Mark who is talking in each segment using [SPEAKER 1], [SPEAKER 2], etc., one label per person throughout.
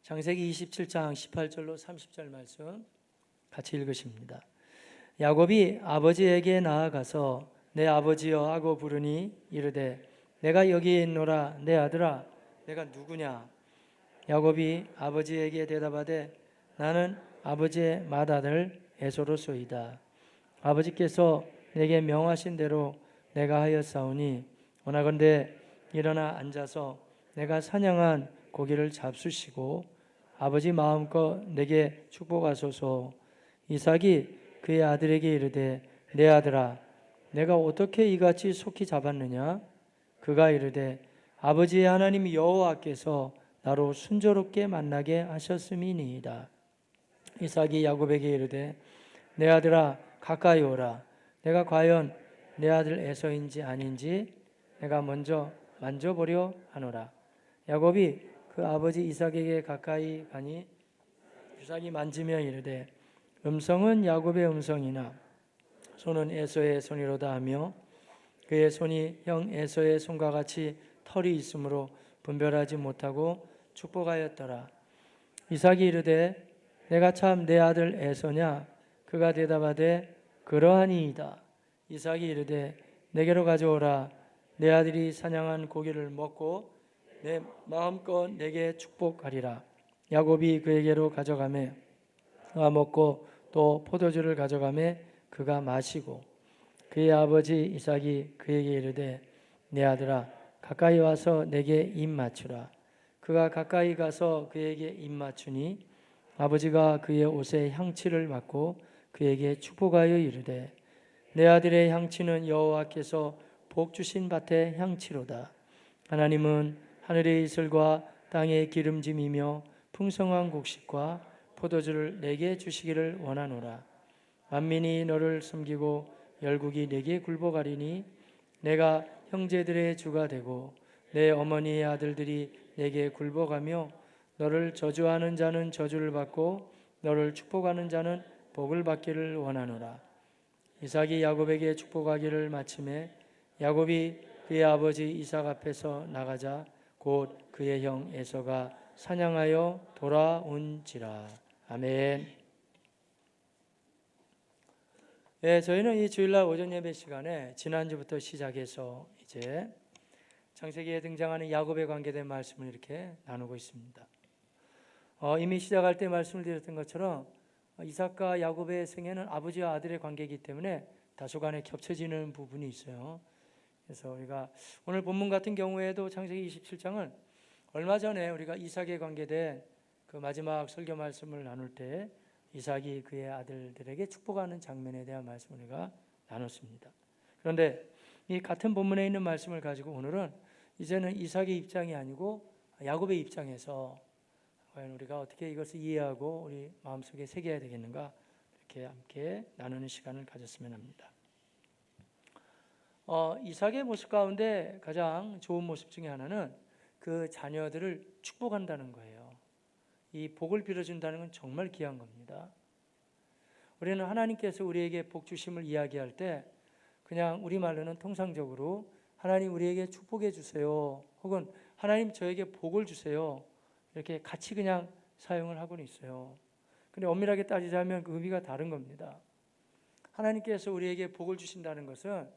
[SPEAKER 1] 창세기 27장 18절로 30절 말씀 같이 읽으십니다. 야곱이 아버지에게 나아가서 내 아버지여 하고 부르니 이르되 내가 여기에 있노라. 내 아들아 내가 누구냐? 야곱이 아버지에게 대답하되 나는 아버지의 맏아들 에서로소이다. 아버지께서 내게 명하신 대로 내가 하였사오니 원하건대 일어나 앉아서 내가 사냥한 고기를 잡수시고 아버지 마음껏 내게 축복하소서. 이삭이 그의 아들에게 이르되 내 아들아 내가 어떻게 이같이 속히 잡았느냐? 그가 이르되 아버지의 하나님 여호와께서 나로 순조롭게 만나게 하셨음이니이다. 이삭이 야곱에게 이르되 내 아들아 가까이 오라. 내가 과연 내 아들 에서인지 아닌지 내가 먼저 만져보려 하노라. 야곱이 그 아버지 이삭에게 가까이 가니 이삭이 만지며 이르되 음성은 야곱의 음성이나 손은 에서의 손이로다 하며 그의 손이 형 에서의 손과 같이 털이 있으므로 분별하지 못하고 축복하였더라. 이삭이 이르되 내가 참 내 아들 에서냐? 그가 대답하되 그러하니이다. 이삭이 이르되 내게로 가져오라. 내 아들이 사냥한 고기를 먹고 내 마음껏 내게 축복하리라. 야곱이 그에게로 가져가매 그가 먹고 또 포도주를 가져가매 그가 마시고 그의 아버지 이삭이 그에게 이르되 내 아들아 가까이 와서 내게 입 맞추라. 그가 가까이 가서 그에게 입 맞추니 아버지가 그의 옷에 향취를 맡고 그에게 축복하여 이르되 내 아들의 향취는 여호와께서 복 주신 밭의 향취로다. 하나님은 하늘의 이슬과 땅의 기름짐이며 풍성한 곡식과 포도주를 내게 주시기를 원하노라. 만민이 너를 섬기고 열국이 내게 굴복하리니 내가 형제들의 주가 되고 내 어머니의 아들들이 내게 굴복하며 너를 저주하는 자는 저주를 받고 너를 축복하는 자는 복을 받기를 원하노라. 이삭이 야곱에게 축복하기를 마침에 야곱이 그의 아버지 이삭 앞에서 나가자 곧 그의 형 에서가 사냥하여 돌아온지라. 아멘. 네, 저희는 이 주일날 오전 예배 시간에 지난주부터 시작해서 이제 창세기에 등장하는 야곱에 관계된 말씀을 이렇게 나누고 있습니다. 이미 시작할 때 말씀을 드렸던 것처럼 이삭과 야곱의 생애는 아버지와 아들의 관계이기 때문에 다소간에 겹쳐지는 부분이 있어요. 그래서 우리가 오늘 본문 같은 경우에도 창세기 27장은 얼마 전에 우리가 이삭에 관계된 그 마지막 설교 말씀을 나눌 때 이삭이 그의 아들들에게 축복하는 장면에 대한 말씀을 우리가 나눴습니다. 그런데 이 같은 본문에 있는 말씀을 가지고 오늘은 이제는 이삭의 입장이 아니고 야곱의 입장에서 과연 우리가 어떻게 이것을 이해하고 우리 마음속에 새겨야 되겠는가 이렇게 함께 나누는 시간을 가졌으면 합니다. 이삭의 모습 가운데 가장 좋은 모습 중에 하나는 그 자녀들을 축복한다는 거예요. 이 복을 빌어준다는 건 정말 귀한 겁니다. 우리는 하나님께서 우리에게 복 주심을 이야기할 때 그냥 우리말로는 통상적으로 하나님 우리에게 축복해 주세요 혹은 하나님 저에게 복을 주세요 이렇게 같이 그냥 사용을 하고는 있어요. 그런데 엄밀하게 따지자면 그 의미가 다른 겁니다. 하나님께서 우리에게 복을 주신다는 것은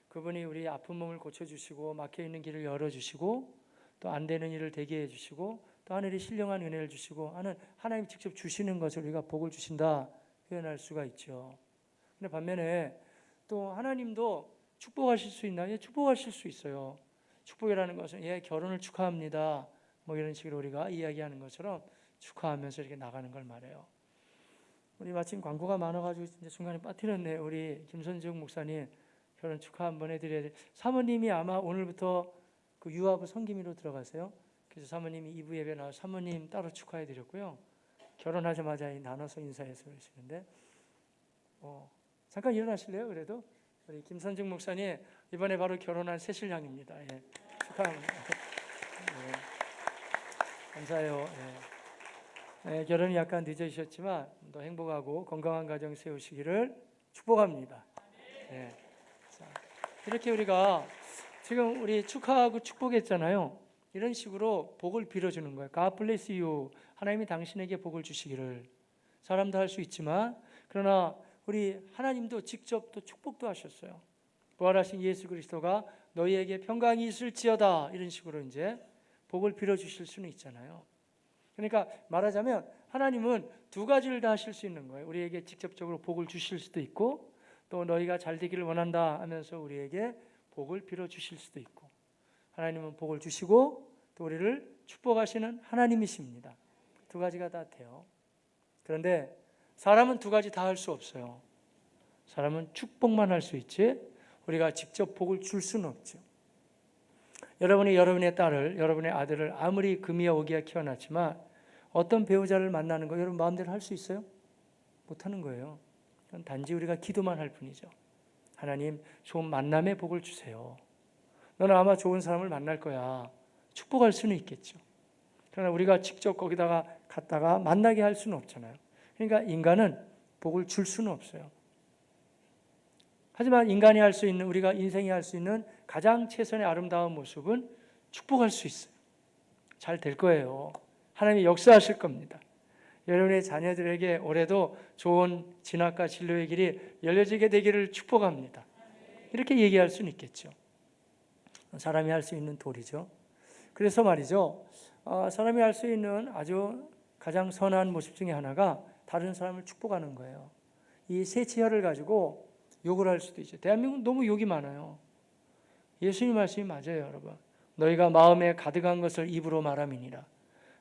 [SPEAKER 1] 그분이 우리 아픈 몸을 고쳐주시고 막혀있는 길을 열어주시고 또 안 되는 일을 되게 해주시고 또 하늘이 신령한 은혜를 주시고 하는 하나님 직접 주시는 것을 우리가 복을 주신다 표현할 수가 있죠. 그런데 반면에 또 하나님도 축복하실 수 있나요? 축복하실 수 있어요. 축복이라는 것은 결혼을 축하합니다 뭐 이런 식으로 우리가 이야기하는 것처럼 축하하면서 이렇게 나가는 걸 말해요. 우리 마침 광고가 많아가지고 이제 중간에 빠뜨렸네. 우리 김선중 목사님 결혼 축하 한번 해드려야 돼. 사모님이 아마 오늘부터 그 유아부 성기미로 들어가세요. 그래서 사모님이 2부 예배 나와서 사모님 따로 축하해드렸고요. 결혼하자마자 나눠서 인사해서 그러시는데 잠깐 일어나실래요? 그래도 우리 김선중 목사님 이번에 바로 결혼한 새 신랑입니다. 축하합니다. 감사해요. 결혼이 약간 늦어지셨지만 더 행복하고 건강한 가정 세우시기를 축복합니다. 자, 이렇게 우리가 지금 우리 축하하고 축복했잖아요. 이런 식으로 복을 빌어주는 거예요. God bless you. 하나님이 당신에게 복을 주시기를. 사람도 할 수 있지만 그러나 우리 하나님도 직접 또 축복도 하셨어요. 부활하신 예수 그리스도가 너희에게 평강이 있을지어다 이런 식으로 이제 복을 빌어주실 수는 있잖아요. 그러니까 말하자면 하나님은 두 가지를 다 하실 수 있는 거예요. 우리에게 직접적으로 복을 주실 수도 있고 또 너희가 잘 되기를 원한다 하면서 우리에게 복을 빌어주실 수도 있고 하나님은 복을 주시고 또 우리를 축복하시는 하나님이십니다. 두 가지가 다 돼요. 그런데 사람은 두 가지 다 할 수 없어요. 사람은 축복만 할 수 있지 우리가 직접 복을 줄 수는 없죠. 여러분이 여러분의 딸을, 여러분의 아들을 아무리 금이야 오기야 키워놨지만 어떤 배우자를 만나는 거 여러분 마음대로 할 수 있어요? 못하는 거예요. 단지 우리가 기도만 할 뿐이죠. 하나님 좋은 만남의 복을 주세요. 너는 아마 좋은 사람을 만날 거야. 축복할 수는 있겠죠. 그러나 우리가 직접 거기다가 갔다가 만나게 할 수는 없잖아요. 그러니까 인간은 복을 줄 수는 없어요. 하지만 인간이 할 수 있는, 우리가 인생이 할 수 있는 가장 최선의 아름다운 모습은 축복할 수 있어요. 잘 될 거예요. 하나님이 역사하실 겁니다. 여러분의 자녀들에게 올해도 좋은 진학과 진로의 길이 열려지게 되기를 축복합니다. 이렇게 얘기할 수는 있겠죠. 사람이 할 수 있는 도리죠. 그래서 말이죠. 사람이 할 수 있는 아주 가장 선한 모습 중에 하나가 다른 사람을 축복하는 거예요. 이 세치혈을 가지고 욕을 할 수도 있죠. 대한민국 너무 욕이 많아요. 예수님 말씀이 맞아요, 여러분. 너희가 마음에 가득한 것을 입으로 말함이니라.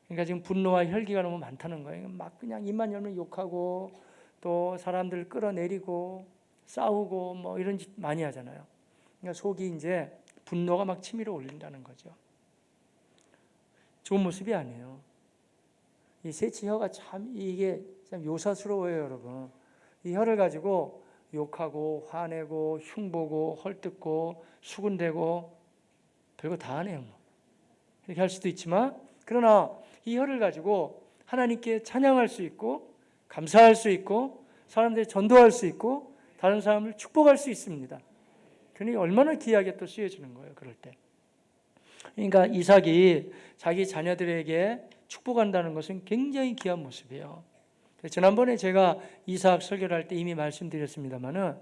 [SPEAKER 1] 그러니까 지금 분노와 혈기가 너무 많다는 거예요. 막 그냥 입만 열면 욕하고 또 사람들 끌어내리고 싸우고 뭐 이런 짓 많이 하잖아요. 그러니까 속이 이제 분노가 막 치밀어 올린다는 거죠. 좋은 모습이 아니에요. 이 세치혀가 참 이게 참 요사스러워요, 여러분. 이 혀를 가지고 욕하고 화내고 흉보고 헐뜯고 수군대고 별거 다 하네요. 이렇게 할 수도 있지만 그러나 이 혀를 가지고 하나님께 찬양할 수 있고 감사할 수 있고 사람들이 전도할 수 있고 다른 사람을 축복할 수 있습니다. 그러니 얼마나 귀하게 또 쓰여지는 거예요. 그럴 때. 그러니까 이삭이 자기 자녀들에게 축복한다는 것은 굉장히 귀한 모습이에요. 지난번에 제가 이삭 설교를 할 때 이미 말씀드렸습니다만은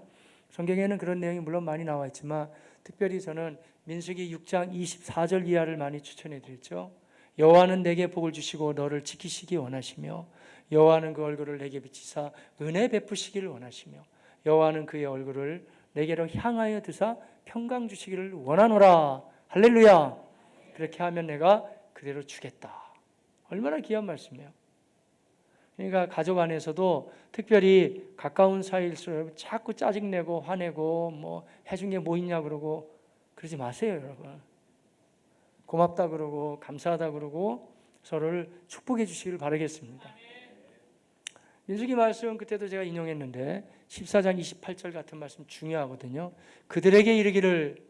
[SPEAKER 1] 성경에는 그런 내용이 물론 많이 나와 있지만 특별히 저는 민수기 6장 24절 이하를 많이 추천해 드렸죠. 여호와는 내게 복을 주시고 너를 지키시기 원하시며 여호와는 그 얼굴을 내게 비치사 은혜 베푸시기를 원하시며 여호와는 그의 얼굴을 내게로 향하여 드사 평강 주시기를 원하노라. 할렐루야. 그렇게 하면 내가 그대로 주겠다. 얼마나 귀한 말씀이에요. 그러니까 가족 안에서도 특별히 가까운 사이일수록 자꾸 짜증내고 화내고 뭐 해준 게 뭐 있냐 그러고 그러지 마세요, 여러분. 고맙다 그러고 감사하다 그러고 서로를 축복해 주시기를 바라겠습니다. 민수기 말씀 그때도 제가 인용했는데 14장 28절 같은 말씀 중요하거든요. 그들에게 이르기를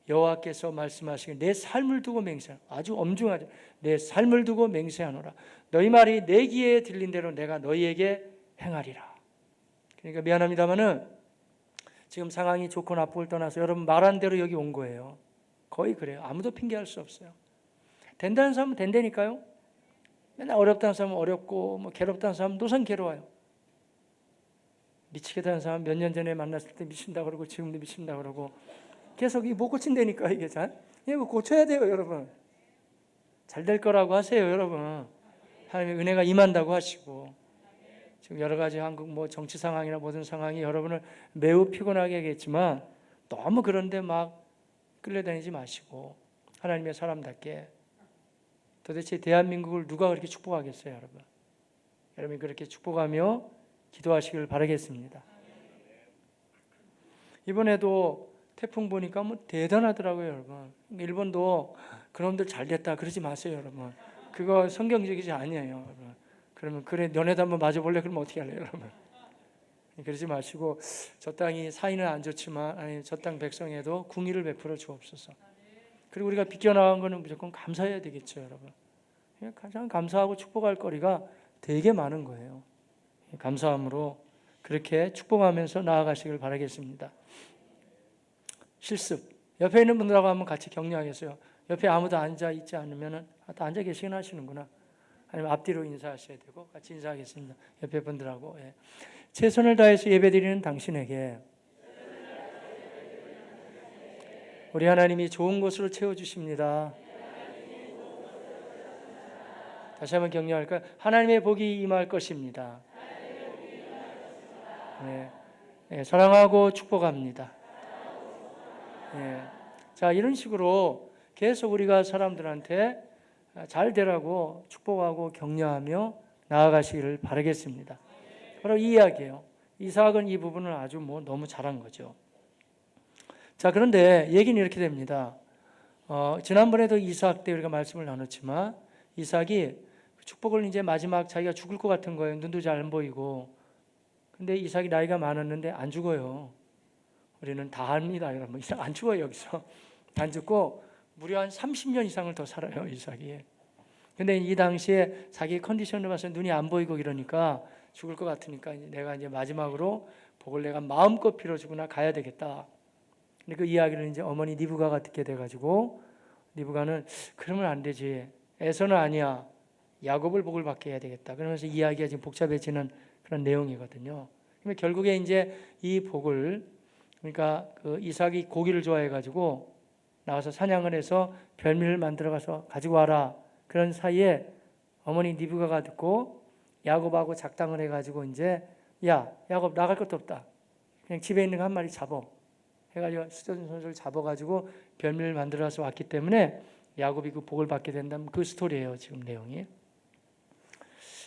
[SPEAKER 1] 여호와께서 말씀하시길 내 삶을 두고 맹세하노라. 아주 엄중하죠. 내 삶을 두고 맹세하노라. 너희 말이 내 귀에 들린 대로 내가 너희에게 행하리라. 그러니까 미안합니다마는 지금 상황이 좋고 나쁘고를 떠나서 여러분 말한 대로 여기 온 거예요. 거의 그래요. 아무도 핑계할 수 없어요. 된다는 사람은 된다니까요. 맨날 어렵다는 사람은 어렵고 뭐 괴롭다는 사람은 노선 괴로워요. 미치겠다는 사람은 몇 년 전에 만났을 때 미친다 그러고 지금도 미친다 그러고 계속 못 고친다니까 이게 잘. 이거 고쳐야 돼요, 여러분. 잘 될 거라고 하세요, 여러분. 하나님의 은혜가 임한다고 하시고 지금 여러 가지 한국 뭐 정치 상황이나 모든 상황이 여러분을 매우 피곤하게 하겠지만 너무 그런데 막 끌려다니지 마시고 하나님의 사람답게 도대체 대한민국을 누가 그렇게 축복하겠어요, 여러분. 여러분이 그렇게 축복하며 기도하시길 바라겠습니다. 이번에도 태풍 보니까 뭐 대단하더라고요, 여러분. 일본도 그놈들 잘 됐다 그러지 마세요, 여러분. 그거 성경적이지 아니에요, 여러분. 그러면 그래 너네도 한번 맞아볼래? 그러면 어떻게 할래요, 여러분? 그러지 마시고 저 땅이 사이는 안 좋지만 아니 저 땅 백성에도 궁의를 베풀어 주옵소서. 그리고 우리가 비껴나간 거는 무조건 감사해야 되겠죠, 여러분. 가장 감사하고 축복할 거리가 되게 많은 거예요. 감사함으로 그렇게 축복하면서 나아가시길 바라겠습니다. 실습. 옆에 있는 분들하고 한번 같이 격려하겠어요. 옆에 아무도 앉아 있지 않으면 다 앉아 계시긴 하시는구나. 아니면 앞뒤로 인사하셔야 되고 같이 인사하겠습니다. 옆에 분들하고. 예. 최선을 다해서 예배드리는 당신에게 우리 하나님이 좋은 곳으로 채워주십니다. 다시 한번 격려할까요? 하나님의 복이 임할 것입니다. 네. 네, 사랑하고 축복합니다. 네. 자, 이런 식으로 계속 우리가 사람들한테 잘 되라고 축복하고 격려하며 나아가시기를 바라겠습니다. 바로 이 이야기예요. 이삭은 이 부분을 아주 너무 잘한 거죠. 자, 그런데 얘기는 이렇게 됩니다. 지난번에도 이삭 때 우리가 말씀을 나눴지만 이삭이 축복을 이제 마지막 자기가 죽을 것 같은 거예요. 눈도 잘 안 보이고. 근데 이삭이 나이가 많았는데 안 죽어요. 우리는 다 합니다. 여러분. 이삭 안 죽어요, 여기서. 안 죽고 무려 한 30년 이상을 더 살아요, 이삭이. 근데 이 당시에 자기 컨디션을 봐서 눈이 안 보이고 이러니까 죽을 것 같으니까 내가 이제 마지막으로 복을 내가 마음껏 빌어주구나 가야 되겠다. 근데 그 이야기를 이제 어머니 리브가가 듣게 돼가지고 리브가는 그러면 안 되지. 에서는 아니야. 야곱을 복을 받게 해야 되겠다. 그러면서 이야기가 지금 복잡해지는 그런 내용이거든요. 그러면 결국에 이제 이 복을 그러니까 그 이삭이 고기를 좋아해가지고 나가서 사냥을 해서 별미를 만들어가서 가지고 와라. 그런 사이에 어머니 리브가가 듣고 야곱하고 작당을 해가지고 이제 야 야곱 나갈 것도 없다. 그냥 집에 있는 거 한 마리 잡어. 해가지고 수전선수를 잡아가지고 별미를 만들어서 왔기 때문에 야곱이 그 복을 받게 된다면 그 스토리예요. 지금 내용이.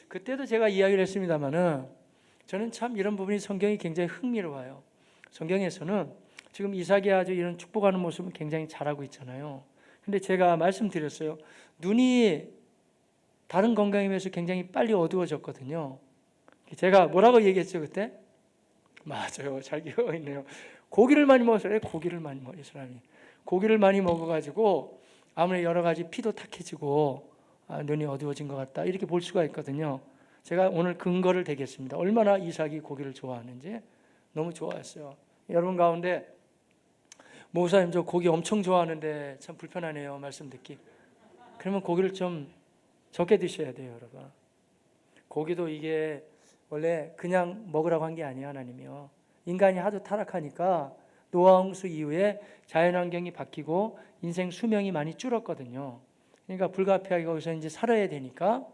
[SPEAKER 1] 그때도 제가 이야기를 했습니다마는 저는 참 이런 부분이 성경이 굉장히 흥미로워요. 성경에서는 지금 이삭이 아주 이런 축복하는 모습을 굉장히 잘하고 있잖아요. 근데 제가 말씀드렸어요. 눈이 다른 건강에 비해서 굉장히 빨리 어두워졌거든요. 제가 뭐라고 얘기했죠 그때? 맞아요. 잘 기억하고 있네요. 고기를 많이 먹었어요. 고기를 많이 먹어요. 이 사람이. 고기를 많이 먹어가지고 아무래도 여러 가지 피도 탁해지고 눈이 어두워진 것 같다. 이렇게 볼 수가 있거든요. 제가 오늘 근거를 대겠습니다. 얼마나 이삭이 고기를 좋아하는지 너무 좋아했어요. 여러분 가운데 목사님 저 고기 엄청 좋아하는데 참 불편하네요. 말씀 듣기. 그러면 고기를 좀 적게 드셔야 돼요, 여러분. 고기도 이게 원래 그냥 먹으라고 한 게 아니에요, 하나님이요. 인간이 하도 타락하니까 노아 홍수 이후에 자연환경이 바뀌고 인생 수명이 많이 줄었거든요. 그러니까 불가피하게 거기서 이제 살아야 되니까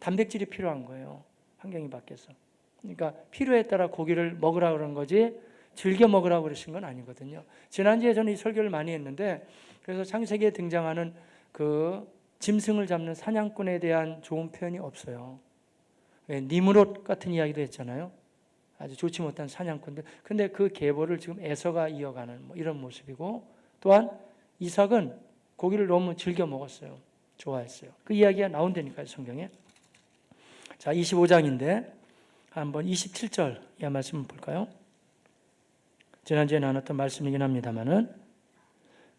[SPEAKER 1] 단백질이 필요한 거예요. 환경이 바뀌어서. 그러니까 필요에 따라 고기를 먹으라고 그런 거지 즐겨 먹으라고 그러신 건 아니거든요. 지난주에 저는 이 설교를 많이 했는데 그래서 창세기에 등장하는 그 짐승을 잡는 사냥꾼에 대한 좋은 표현이 없어요. 니므롯 같은 이야기도 했잖아요. 아주 좋지 못한 사냥꾼들. 근데 그 계보를 지금 에서가 이어가는 이런 모습이고 또한 이삭은 고기를 너무 즐겨 먹었어요. 좋아했어요. 그 이야기가 나온다니까요, 성경에. 자, 25장인데 한번 27절 이 말씀을 볼까요? 지난주에 나눴던 말씀이긴 합니다만은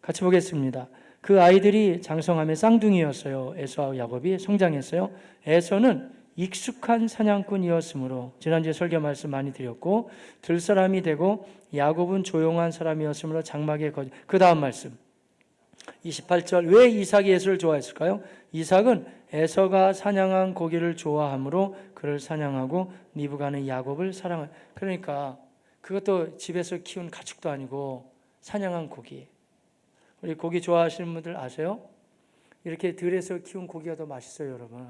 [SPEAKER 1] 같이 보겠습니다. 그 아이들이 장성함의 쌍둥이였어요. 에서와 야곱이 성장했어요. 에서는 익숙한 사냥꾼이었으므로 지난주에 설교 말씀 많이 드렸고 들사람이 되고 야곱은 조용한 사람이었으므로 장막에 거주. 그 다음 말씀 28절 왜 이삭이 에서를 좋아했을까요? 이삭은 에서가 사냥한 고기를 좋아하므로 그를 사냥하고 리브가는 야곱을 사랑한. 그러니까 그것도 집에서 키운 가축도 아니고 사냥한 고기. 우리 고기 좋아하시는 분들 아세요? 이렇게 들에서 키운 고기가 더 맛있어요, 여러분.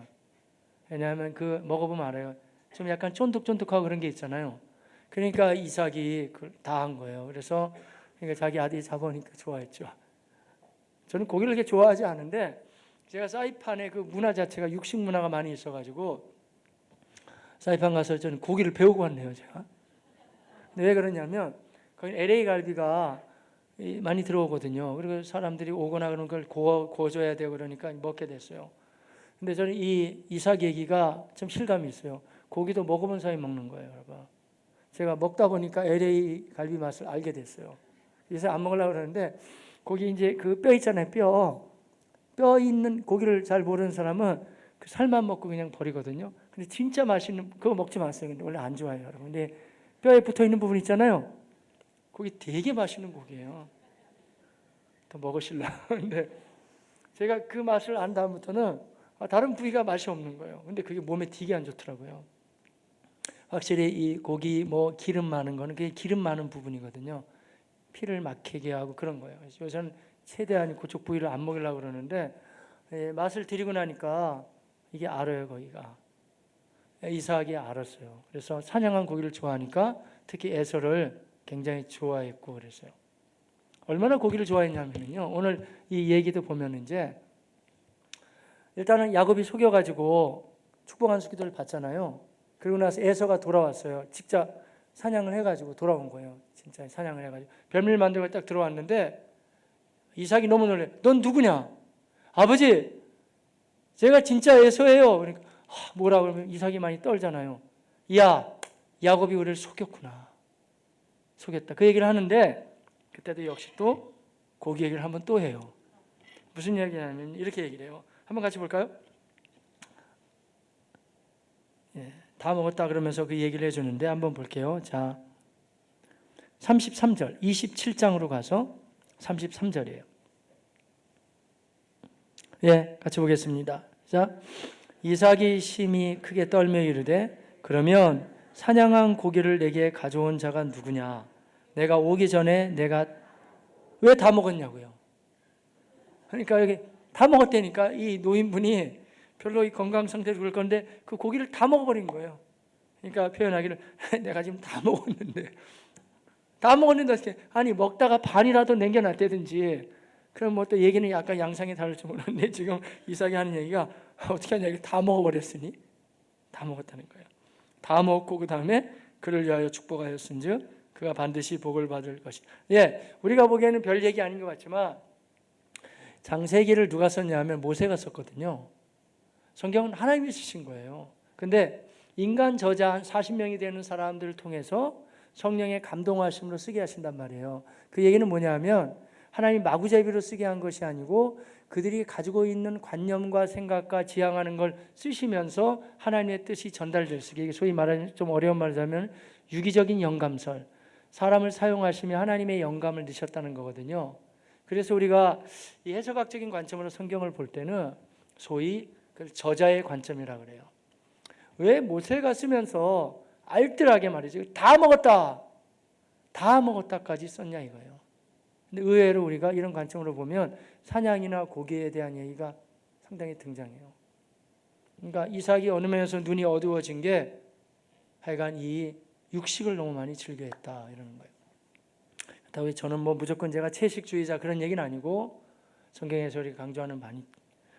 [SPEAKER 1] 왜냐하면 그 먹어보면 알아요. 좀 약간 쫀득쫀득하고 그런 게 있잖아요. 그러니까 이삭이 다 한 거예요. 그래서 그러니까 자기 아들이 잡아오니까 좋아했죠. 저는 고기를 그렇게 좋아하지 않은데 제가 사이판에 그 문화 자체가 육식 문화가 많이 있어가지고 사이판 가서 저는 고기를 배우고 왔네요, 제가. 근데 왜 그러냐면 거기 LA 갈비가 많이 들어오거든요. 그리고 사람들이 오거나 그런 걸 구워줘야 되고 그러니까 먹게 됐어요. 근데 저는 이 이삭 얘기가 좀 실감이 있어요. 고기도 먹어본 사람이 먹는 거예요, 여러분. 제가 먹다 보니까 LA 갈비 맛을 알게 됐어요. 그래서 안 먹으려고 그러는데 고기 이제 그 뼈 있잖아요, 뼈 있는 고기를 잘 모르는 사람은 그 살만 먹고 그냥 버리거든요. 근데 진짜 맛있는 그거 먹지 마세요. 근데 원래 안 좋아해요, 여러분. 근데 뼈에 붙어 있는 부분 있잖아요. 고기 되게 맛있는 고기예요. 더 먹으실라. 근데 제가 그 맛을 안 다음부터는 다른 부위가 맛이 없는 거예요. 근데 그게 몸에 되게 안 좋더라고요. 확실히 이 고기 뭐 기름 많은 거는 그게 기름 많은 부분이거든요. 피를 막히게 하고 그런 거예요. 그래서 요새는 최대한 그쪽 부위를 안 먹이려고 그러는데 맛을 들이고 나니까 이게 알아요, 거기가. 이삭이 알았어요. 그래서 사냥한 고기를 좋아하니까 특히 에서를 굉장히 좋아했고 그랬어요. 얼마나 고기를 좋아했냐면요. 오늘 이 얘기도 보면 이제 일단은 야곱이 속여가지고 축복한 수기도를 받잖아요. 그리고 나서 에서가 돌아왔어요. 직접 사냥을 해가지고 돌아온 거예요. 진짜 사냥을 해가지고 별미를 만들고 딱 들어왔는데 이삭이 너무 놀래. 넌 누구냐? 아버지, 제가 진짜 에서예요. 그러니까 뭐라 그러면 이삭이 많이 떨잖아요. 야, 야곱이 우리를 속였구나. 속였다. 그 얘기를 하는데 그때도 역시 또 고기 얘기를 한번 또 해요. 무슨 얘기냐면 이렇게 얘기를 해요. 한번 같이 볼까요? 다 먹었다 그러면서 그 얘기를 해주는데 한번 볼게요. 자, 33절, 27장으로 가서 33절이에요. 예, 같이 보겠습니다. 자, 이삭이 심히 크게 떨며 이르되 그러면 사냥한 고기를 내게 가져온 자가 누구냐? 내가 오기 전에 내가 왜 다 먹었냐고요. 그러니까 여기 다 먹었다니까 이 노인분이 별로 이 건강 상태도 그럴 건데 그 고기를 다 먹어버린 거예요. 그러니까 표현하기를 내가 지금 다 먹었는데 어떻게 아니 먹다가 반이라도 남겨놨다든지 그럼 뭐 또 얘기는 약간 양상이 다를지 모르는데 지금 이삭이 하는 얘기가 어떻게 하냐 다 먹어버렸으니 다 먹었다는 거예요. 다 먹고 그 다음에 그를 위하여 축복하였은즉 그가 반드시 복을 받을 것이. 예, 우리가 보기에는 별 얘기 아닌 것 같지만 장세기를 누가 썼냐면 모세가 썼거든요. 성경은 하나님이 쓰신 거예요. 근데 인간 저자 한 40명이 되는 사람들을 통해서 성령의 감동하심으로 쓰게 하신단 말이에요. 그 얘기는 뭐냐면 하나님 마구잡이로 쓰게 한 것이 아니고 그들이 가지고 있는 관념과 생각과 지향하는 걸 쓰시면서 하나님의 뜻이 전달될 수 있게, 소위 말하는 좀 어려운 말을 하면 유기적인 영감설, 사람을 사용하시며 하나님의 영감을 넣으셨다는 거거든요. 그래서 우리가 이 해석학적인 관점으로 성경을 볼 때는 소위 저자의 관점이라 그래요. 왜 모세가 쓰면서 알뜰하게 말이죠. 다 먹었다까지 썼냐 이거예요. 근데 의외로 우리가 이런 관점으로 보면 사냥이나 고기에 대한 얘기가 상당히 등장해요. 그러니까 이삭이 어느 면에서 눈이 어두워진 게 하여간 이 육식을 너무 많이 즐겨했다 이러는 거예요. 그렇다고 저는 뭐 무조건 제가 채식주의자 그런 얘기는 아니고 성경에서 우리가 강조하는 많이.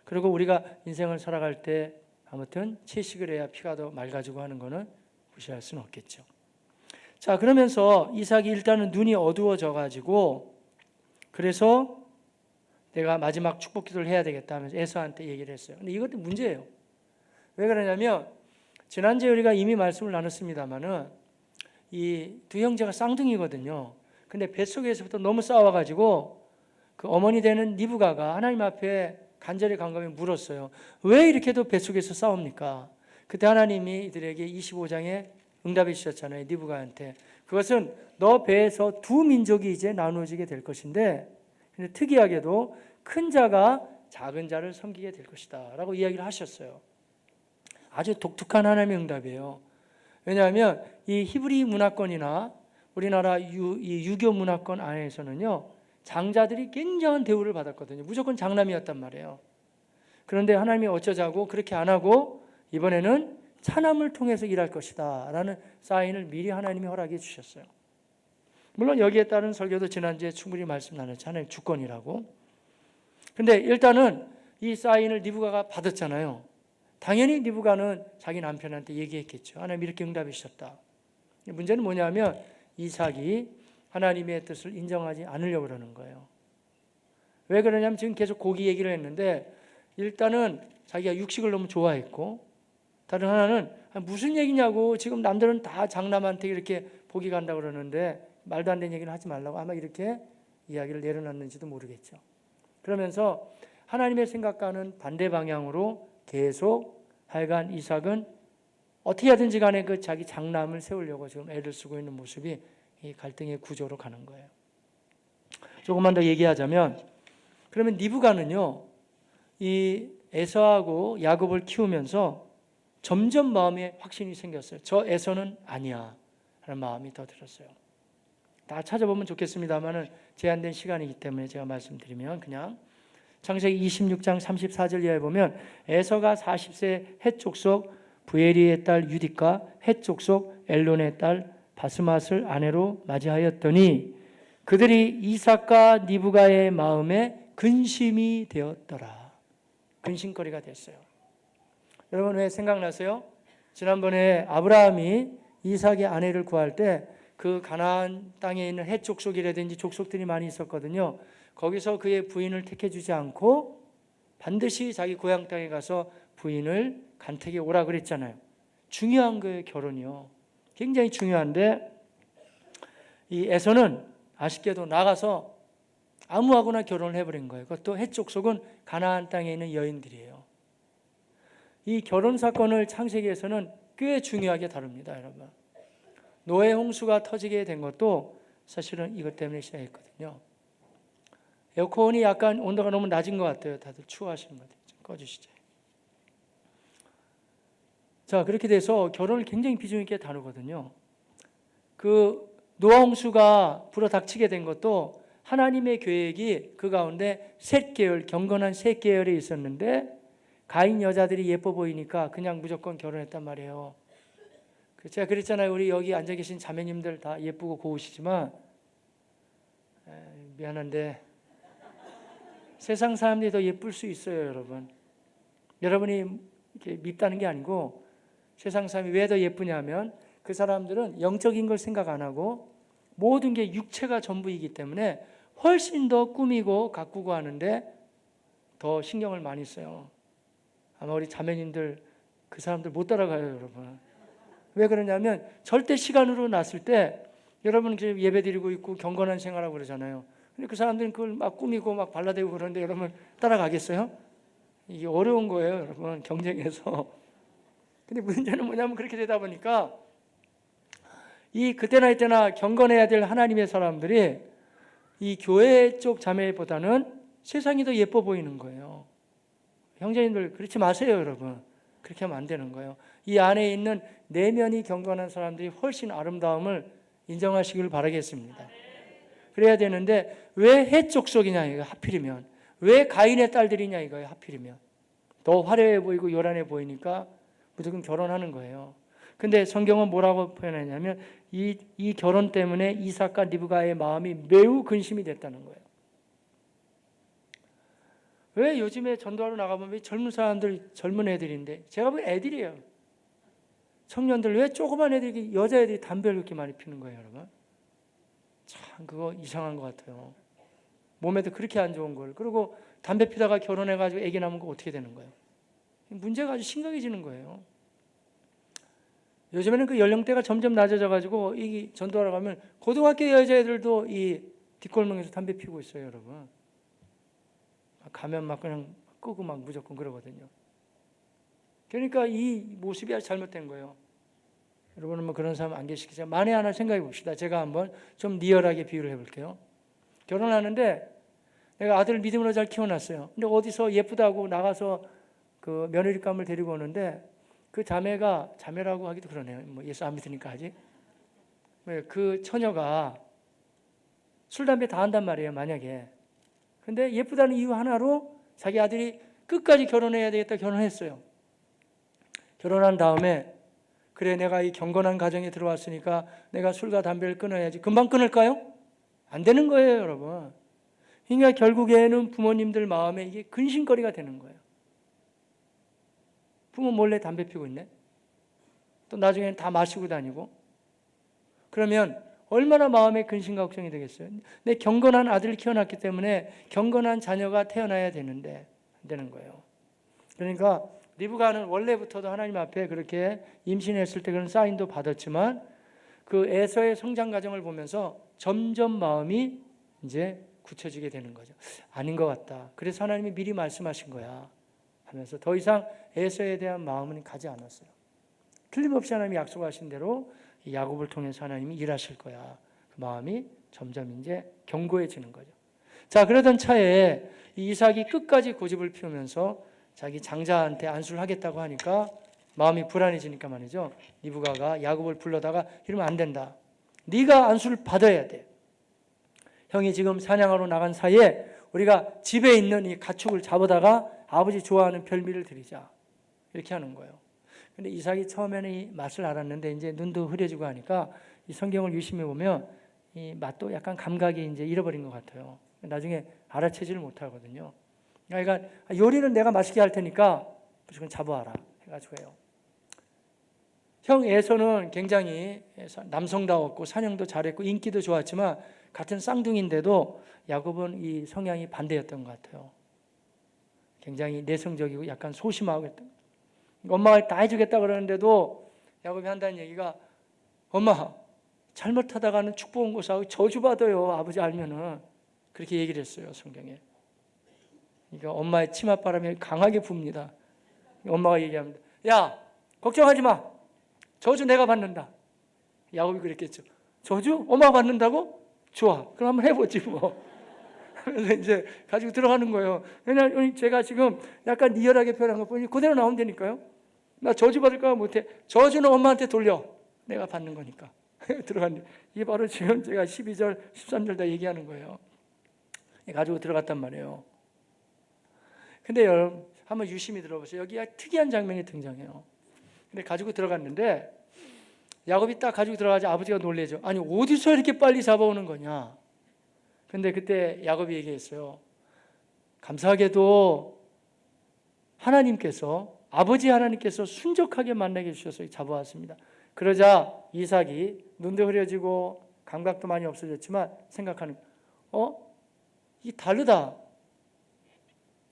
[SPEAKER 1] 그리고 우리가 인생을 살아갈 때 아무튼 채식을 해야 피가 더 맑아지고 하는 거는 무시할 수는 없겠죠. 자, 그러면서 이삭이 일단은 눈이 어두워져 가지고 그래서 내가 마지막 축복 기도를 해야 되겠다 하면서 에서한테 얘기를 했어요. 근데 이것도 문제예요. 왜 그러냐면 지난주에 우리가 이미 말씀을 나눴습니다마는 이 두 형제가 쌍둥이거든요. 근데 뱃속에서부터 너무 싸워가지고 그 어머니 되는 리브가가 하나님 앞에 간절히 간감히 물었어요. 왜 이렇게도 뱃속에서 싸웁니까? 그때 하나님이 이들에게 25장에 응답해 주셨잖아요. 리브가한테. 그것은 너 배에서 두 민족이 이제 나누어지게 될 것인데 근데 특이하게도 큰 자가 작은 자를 섬기게 될 것이다 라고 이야기를 하셨어요. 아주 독특한 하나님의 응답이에요. 왜냐하면 이 히브리 문화권이나 우리나라 이 유교 문화권 안에서는요 장자들이 굉장한 대우를 받았거든요. 무조건 장남이었단 말이에요. 그런데 하나님이 어쩌자고 그렇게 안 하고 이번에는 차남을 통해서 일할 것이다 라는 사인을 미리 하나님이 허락해 주셨어요. 물론 여기에 따른 설교도 지난주에 충분히 말씀 나눴잖아요. 주권이라고. 근데 일단은 이 사인을 리브가가 받았잖아요. 당연히 리브가는 자기 남편한테 얘기했겠죠. 하나님 이렇게 응답해 주셨다. 문제는 뭐냐면 이삭이 하나님의 뜻을 인정하지 않으려고 그러는 거예요. 왜 그러냐면 지금 계속 고기 얘기를 했는데 일단은 자기가 육식을 너무 좋아했고 다른 하나는 무슨 얘기냐고 지금 남들은 다 장남한테 이렇게 복이 간다고 그러는데 말도 안 되는 얘기를 하지 말라고 아마 이렇게 이야기를 내려놨는지도 모르겠죠. 그러면서 하나님의 생각과는 반대 방향으로 계속 하여간 이삭은 어떻게 하든지 간에 그 자기 장남을 세우려고 지금 애를 쓰고 있는 모습이 이 갈등의 구조로 가는 거예요. 조금만 더 얘기하자면 그러면 리브가는요 이 에서하고 야곱을 키우면서 점점 마음에 확신이 생겼어요. 저 에서는 아니야 하는 마음이 더 들었어요. 다 찾아보면 좋겠습니다만은 제한된 시간이기 때문에 제가 말씀드리면 그냥 창세기 26장 34절 이하에 보면 에서가 40세 헷 족속 부에리의 딸 유딕과 헷 족속 엘론의 딸 바스맛을 아내로 맞이하였더니 그들이 이삭과 리브가의 마음에 근심이 되었더라. 근심거리가 됐어요. 여러분 왜 생각나세요? 지난번에 아브라함이 이삭의 아내를 구할 때 그 가나안 땅에 있는 헷 족속이라든지 족속들이 많이 있었거든요. 거기서 그의 부인을 택해주지 않고 반드시 자기 고향 땅에 가서 부인을 간택해 오라 그랬잖아요. 중요한 거예요, 결혼이요. 굉장히 중요한데 이 에서는 아쉽게도 나가서 아무하고나 결혼을 해버린 거예요. 그것도 헷 족속은 가나안 땅에 있는 여인들이에요. 이 결혼 사건을 창세기에서는 꽤 중요하게 다룹니다, 여러분. 노예 홍수가 터지게 된 것도 사실은 이것 때문에 시작했거든요. 에어컨이 약간 온도가 너무 낮은 것 같아요. 다들 추워하시는 것 같아요. 좀 꺼주시죠. 자, 그렇게 돼서 결혼을 굉장히 비중 있게 다루거든요. 그 노아 홍수가 불어닥치게 된 것도 하나님의 계획이 그 가운데 셋 계열, 경건한 셋 계열에 있었는데 가인 여자들이 예뻐 보이니까 그냥 무조건 결혼했단 말이에요. 제가 그랬잖아요. 우리 여기 앉아 계신 자매님들 다 예쁘고 고우시지만 미안한데 세상 사람들이 더 예쁠 수 있어요, 여러분. 여러분이 이렇게 밉다는 게 아니고 세상 사람이 왜 더 예쁘냐면 그 사람들은 영적인 걸 생각 안 하고 모든 게 육체가 전부이기 때문에 훨씬 더 꾸미고 가꾸고 하는데 더 신경을 많이 써요. 아마 우리 자매님들 그 사람들 못 따라가요, 여러분. 왜 그러냐면 절대 시간으로 났을 때 여러분 예배 드리고 있고 경건한 생활하고 그러잖아요. 근데 그 사람들은 그걸 막 꾸미고 막 발라대고 그러는데 여러분 따라가겠어요? 이게 어려운 거예요, 여러분. 경쟁에서. 근데 문제는 뭐냐면 그렇게 되다 보니까 이 그때나 이때나 경건해야 될 하나님의 사람들이 이 교회 쪽 자매보다는 세상이 더 예뻐 보이는 거예요. 형제님들 그렇지 마세요, 여러분. 그렇게 하면 안 되는 거예요. 이 안에 있는 내면이 경건한 사람들이 훨씬 아름다움을 인정하시길 바라겠습니다. 그래야 되는데 왜 헷 족속이냐 이거 하필이면. 왜 가인의 딸들이냐 이거예요, 하필이면. 더 화려해 보이고 요란해 보이니까 무조건 결혼하는 거예요. 근데 성경은 뭐라고 표현하냐면 이 결혼 때문에 이삭과 리브가의 마음이 매우 근심이 됐다는 거예요. 왜 요즘에 전도하러 나가보면 젊은 사람들, 젊은 애들인데 제가 보기엔 애들이에요. 청년들 왜 조그만 애들이, 여자애들이 담배를 그렇게 많이 피는 거예요, 여러분? 참 그거 이상한 것 같아요. 몸에도 그렇게 안 좋은 걸. 그리고 담배 피다가 결혼해가지고 애기 낳으면 어떻게 되는 거예요? 문제가 아주 심각해지는 거예요. 요즘에는 그 연령대가 점점 낮아져가지고 이 전도하러 가면 고등학교 여자애들도 이 뒷골목에서 담배 피우고 있어요, 여러분. 가면 막 그냥 끄고 막 무조건 그러거든요. 그러니까 이 모습이 아주 잘못된 거예요. 여러분은 뭐 그런 사람 안 계시겠어요? 만에 하나 생각해 봅시다. 제가 한번 좀 리얼하게 비유를 해볼게요. 결혼하는데 내가 아들을 믿음으로 잘 키워놨어요. 근데 어디서 예쁘다고 나가서 그 며느리감을 데리고 오는데 그 자매가, 자매라고 하기도 그러네요. 뭐 예수 안 믿으니까 아직. 그 처녀가 술, 담배 다 한단 말이에요, 만약에. 근데 예쁘다는 이유 하나로 자기 아들이 끝까지 결혼해야 되겠다 결혼했어요. 결혼한 다음에 그래 내가 이 경건한 가정에 들어왔으니까 내가 술과 담배를 끊어야지. 금방 끊을까요? 안 되는 거예요, 여러분. 그러니까 결국에는 부모님들 마음에 이게 근심거리가 되는 거예요. 부모 몰래 담배 피우고 있네. 또 나중에는 다 마시고 다니고. 그러면 얼마나 마음에 근심과 걱정이 되겠어요. 내 경건한 아들을 키워놨기 때문에 경건한 자녀가 태어나야 되는데 안 되는 거예요. 그러니까 리브가는 원래부터도 하나님 앞에 그렇게 임신했을 때 그런 사인도 받았지만 그 에서의 성장 과정을 보면서 점점 마음이 이제 굳혀지게 되는 거죠. 아닌 것 같다. 그래서 하나님이 미리 말씀하신 거야 하면서 더 이상 에서에 대한 마음은 가지 않았어요. 틀림없이 하나님이 약속하신 대로 야곱을 통해서 하나님이 일하실 거야. 그 마음이 점점 이제 견고해지는 거죠. 자, 그러던 차에 이 이삭이 끝까지 고집을 피우면서 자기 장자한테 안수를 하겠다고 하니까 마음이 불안해지니까 말이죠. 리브가가 야곱을 불러다가 이러면 안 된다. 네가 안수를 받아야 돼. 형이 지금 사냥하러 나간 사이에 우리가 집에 있는 이 가축을 잡아다가 아버지 좋아하는 별미를 드리자. 이렇게 하는 거예요. 근데 이삭이 처음에는 이 맛을 알았는데 이제 눈도 흐려지고 하니까 이 성경을 유심히 보면 이 맛도 약간 감각이 이제 잃어버린 것 같아요. 나중에 알아채지를 못하거든요. 그러니까 요리는 내가 맛있게 할 테니까 무조건 잡아와라 해가지고 해요. 형 에서는 굉장히 남성다웠고 사냥도 잘했고 인기도 좋았지만 같은 쌍둥이인데도 야곱은 이 성향이 반대였던 것 같아요. 굉장히 내성적이고 약간 소심하고 했던. 엄마가 다 해주겠다 그러는데도 야곱이 한다는 얘기가 엄마 잘못하다가는 축복 온 것하고 저주받아요 아버지 알면은 그렇게 얘기를 했어요 성경에. 그러니까 엄마의 치맛바람이 강하게 붑니다. 엄마가 얘기합니다. 야 걱정하지 마. 저주 내가 받는다. 야곱이 그랬겠죠. 저주? 엄마가 받는다고? 좋아. 그럼 한번 해보지 뭐. 그래서 이제 가지고 들어가는 거예요. 왜냐하면 제가 지금 약간 리얼하게 표현한 것 보니 그대로 나오면 되니까요. 나 저주 받을까 못해. 저주는 엄마한테 돌려. 내가 받는 거니까. 들어갔네. 이게 바로 지금 제가 12절, 13절 다 얘기하는 거예요. 가지고 들어갔단 말이에요. 근데 여러분 한번 유심히 들어보세요. 여기가 특이한 장면이 등장해요. 근데 가지고 들어갔는데 야곱이 딱 가지고 들어가자 아버지가 놀래죠. 아니 어디서 이렇게 빨리 잡아오는 거냐. 근데 그때 야곱이 얘기했어요. 감사하게도 하나님께서 아버지 하나님께서 순적하게 만나게 해주셔서 잡아왔습니다. 그러자 이삭이 눈도 흐려지고 감각도 많이 없어졌지만 생각하는 이 다르다.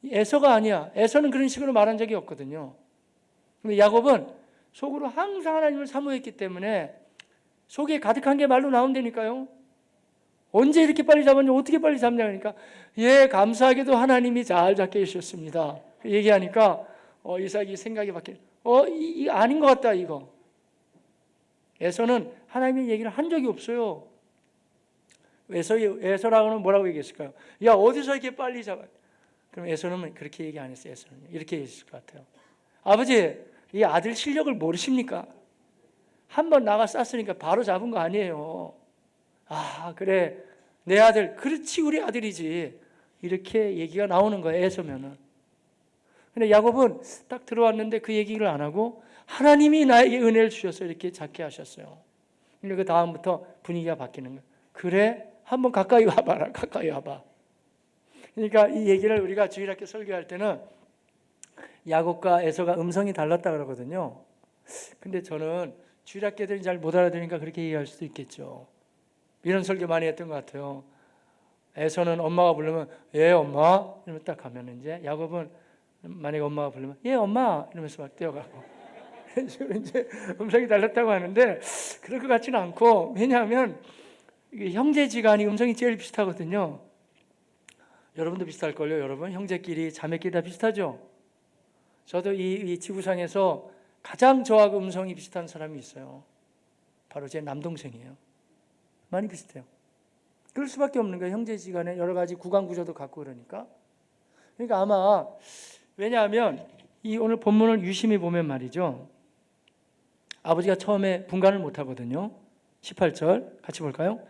[SPEAKER 1] 에서가 아니야. 에서는 그런 식으로 말한 적이 없거든요. 근데 야곱은 속으로 항상 하나님을 사모했기 때문에 속에 가득한 게 말로 나온다니까요. 언제 이렇게 빨리 잡았냐, 어떻게 빨리 잡냐 그러니까 예 감사하게도 하나님이 잘 잡게 해주셨습니다. 얘기하니까 이삭이 생각이 바뀌는 이 아닌 것 같다 이거. 에서는 하나님의 얘기를 한 적이 없어요. 에서라고는 뭐라고 얘기했을까요? 야 어디서 이렇게 빨리 잡아? 그럼 에서는 그렇게 얘기 안 했어요. 에서는 이렇게 얘기했을 것 같아요. 아버지 이 아들 실력을 모르십니까? 한번 나가 쌌으니까 바로 잡은 거 아니에요. 아 그래 내 아들 그렇지 우리 아들이지 이렇게 얘기가 나오는 거예요. 에서면은. 근데 야곱은 딱 들어왔는데 그 얘기를 안 하고 하나님이 나에게 은혜를 주셔서 이렇게 잡게 하셨어요. 근데 그 다음부터 분위기가 바뀌는 거예요. 그래 한번 가까이 와봐라. 가까이 와봐. 그러니까 이 얘기를 우리가 주일학교 설교할 때는 야곱과 에서가 음성이 달랐다 그러거든요. 근데 저는 주일학교들이 잘 못 알아들으니까 그렇게 얘기할 수도 있겠죠. 이런 설교 많이 했던 것 같아요. 에서는 엄마가 부르면 예 엄마 이러면 딱 가면 이제 야곱은 만약에 엄마가 부르면 예 엄마 이러면서 막 뛰어가고 이제 음성이 달랐다고 하는데 그럴 것 같지는 않고 왜냐하면 형제지간이 음성이 제일 비슷하거든요. 여러분도 비슷할걸요. 여러분 형제끼리 자매끼리 다 비슷하죠. 저도 이 지구상에서 가장 저하고 음성이 비슷한 사람이 있어요. 바로 제 남동생이에요. 많이 비슷해요. 그럴 수밖에 없는 거예요. 형제지간에 여러 가지 구강 구조도 갖고 그러니까. 그러니까 아마 왜냐하면 이 오늘 본문을 유심히 보면 말이죠. 아버지가 처음에 분간을 못 하거든요. 18절 같이 볼까요?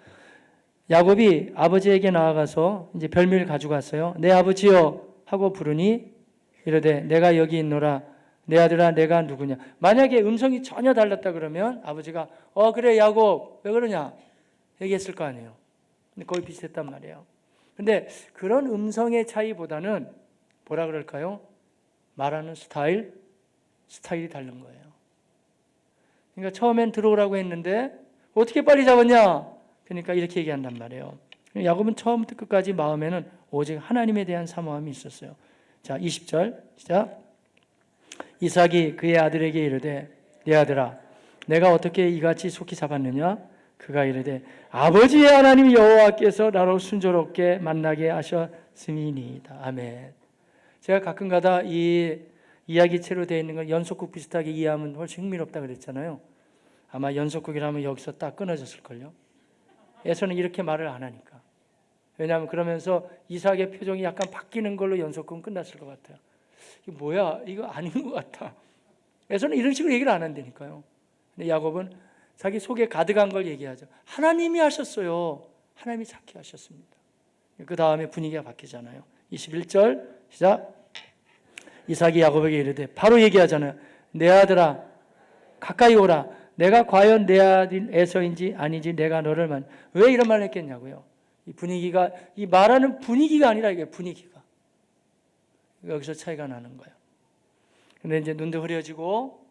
[SPEAKER 1] 야곱이 아버지에게 나아가서 이제 별미를 가져갔어요. 내 아버지여 하고 부르니 이르되 내가 여기 있노라. 내 아들아 내가 누구냐. 만약에 음성이 전혀 달랐다 그러면 아버지가 그래 야곱 왜 그러냐 얘기했을 거 아니에요. 근데 거의 비슷했단 말이에요. 근데 그런 음성의 차이보다는 뭐라 그럴까요? 말하는 스타일이 다른 거예요. 그러니까 처음엔 들어오라고 했는데 어떻게 빨리 잡았냐? 그러니까 이렇게 얘기한단 말이에요. 야곱은 처음부터 끝까지 마음에는 오직 하나님에 대한 사모함이 있었어요. 자, 20절 시작. 이삭이 그의 아들에게 이르되 내 아들아 내가 어떻게 이같이 속히 잡았느냐? 그가 이르되 아버지의 하나님 여호와께서 나로 순조롭게 만나게 하셨음이니이다. 아멘. 제가 가끔가다 이 이야기체로 되어 있는 걸 연속극 비슷하게 이해하면 훨씬 흥미롭다 그랬잖아요. 아마 연속극이라면 여기서 딱 끊어졌을걸요. 에서는 이렇게 말을 안 하니까. 왜냐하면 그러면서 이삭의 표정이 약간 바뀌는 걸로 연속은 끝났을 것 같아요. 이거 뭐야? 이거 아닌 것 같아. 에서는 이런 식으로 얘기를 안 한다니까요. 근데 야곱은 자기 속에 가득한 걸 얘기하죠. 하나님이 하셨어요. 하나님이 찾게 하셨습니다. 그 다음에 분위기가 바뀌잖아요. 21절 시작. 이삭이 야곱에게 이르되, 바로 얘기하잖아요. 내 아들아 가까이 오라. 내가 과연 내 아들 에서인지 아닌지 내가 너를 왜 이런 말을 했겠냐고요. 이 분위기가, 이 말하는 분위기가 아니라 이게 분위기가 여기서 차이가 나는 거예요. 근데 이제 눈도 흐려지고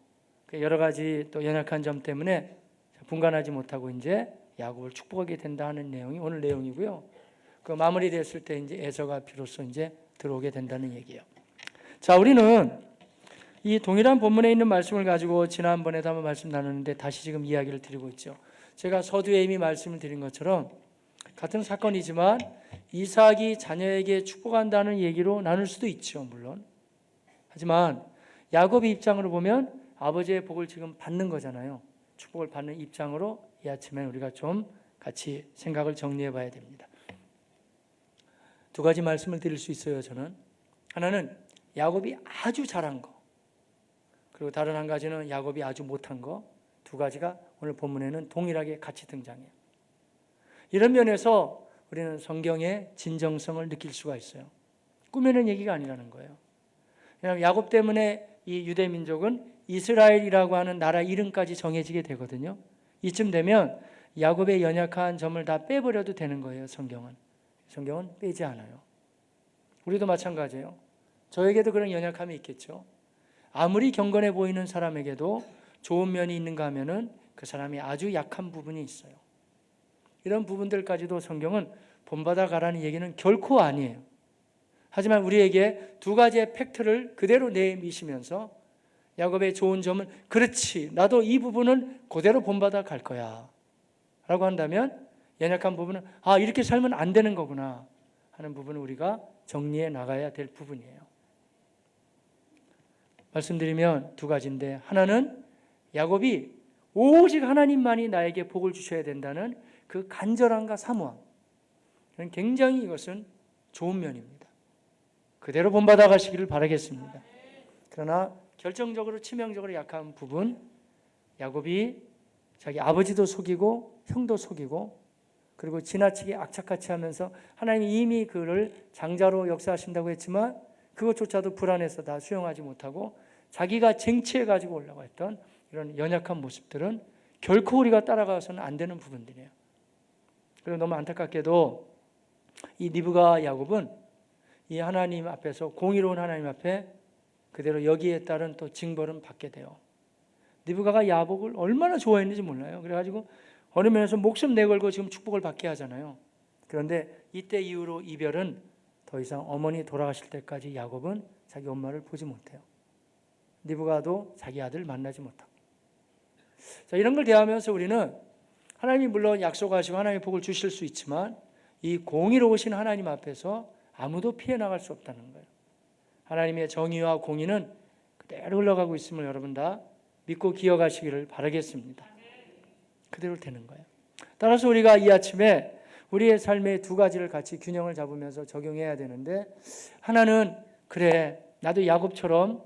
[SPEAKER 1] 여러 가지 또 연약한 점 때문에 분간하지 못하고 이제 야곱을 축복하게 된다 하는 내용이 오늘 내용이고요. 그 마무리됐을 때 이제 에서가 비로소 이제 들어오게 된다는 얘기예요. 자, 우리는 이 동일한 본문에 있는 말씀을 가지고 지난번에도 한번 말씀 나눴는데 다시 지금 이야기를 드리고 있죠. 제가 서두에 이미 말씀을 드린 것처럼 같은 사건이지만 이삭이 자녀에게 축복한다는 얘기로 나눌 수도 있죠, 물론. 하지만 야곱의 입장으로 보면 아버지의 복을 지금 받는 거잖아요. 축복을 받는 입장으로 이 아침에 우리가 좀 같이 생각을 정리해 봐야 됩니다. 두 가지 말씀을 드릴 수 있어요, 저는. 하나는 야곱이 아주 잘한 거, 그리고 다른 한 가지는 야곱이 아주 못한 거. 두 가지가 오늘 본문에는 동일하게 같이 등장해요. 이런 면에서 우리는 성경의 진정성을 느낄 수가 있어요. 꾸며낸 얘기가 아니라는 거예요. 왜냐하면 야곱 때문에 이 유대 민족은 이스라엘이라고 하는 나라 이름까지 정해지게 되거든요. 이쯤 되면 야곱의 연약한 점을 다 빼버려도 되는 거예요. 성경은 빼지 않아요. 우리도 마찬가지예요. 저에게도 그런 연약함이 있겠죠. 아무리 경건해 보이는 사람에게도 좋은 면이 있는가 하면은 그 사람이 아주 약한 부분이 있어요. 이런 부분들까지도 성경은 본받아 가라는 얘기는 결코 아니에요. 하지만 우리에게 두 가지의 팩트를 그대로 내미시면서 야곱의 좋은 점은, 그렇지, 나도 이 부분은 그대로 본받아 갈 거야 라고 한다면, 연약한 부분은 이렇게 살면 안 되는 거구나 하는 부분을 우리가 정리해 나가야 될 부분이에요. 말씀드리면 두 가지인데, 하나는 야곱이 오직 하나님만이 나에게 복을 주셔야 된다는 그 간절함과 사모함, 굉장히 이것은 좋은 면입니다. 그대로 본받아 가시기를 바라겠습니다. 그러나 결정적으로 치명적으로 약한 부분, 야곱이 자기 아버지도 속이고 형도 속이고, 그리고 지나치게 악착같이 하면서 하나님이 이미 그를 장자로 역사하신다고 했지만 그것조차도 불안해서 다 수용하지 못하고 자기가 쟁취해 가지고 올라가 했던 이런 연약한 모습들은 결코 우리가 따라가서는 안 되는 부분들이에요. 그리고 너무 안타깝게도 이 리브가 야곱은 이 하나님 앞에서, 공의로운 하나님 앞에 그대로 여기에 따른 또 징벌은 받게 돼요. 리브가가 야곱을 얼마나 좋아했는지 몰라요. 그래가지고 어느 면에서 목숨 내걸고 지금 축복을 받게 하잖아요. 그런데 이때 이후로 이별은 더 이상 어머니 돌아가실 때까지 야곱은 자기 엄마를 보지 못해요. 리브가도 자기 아들 만나지 못하고. 자, 이런 걸 대하면서 우리는 하나님이 물론 약속하시고 하나님의 복을 주실 수 있지만 이 공의로우신 하나님 앞에서 아무도 피해 나갈 수 없다는 거예요. 하나님의 정의와 공의는 그대로 흘러가고 있음을 여러분 다 믿고 기억하시기를 바라겠습니다. 그대로 되는 거예요. 따라서 우리가 이 아침에 우리의 삶의 두 가지를 같이 균형을 잡으면서 적용해야 되는데, 하나는 그래, 나도 야곱처럼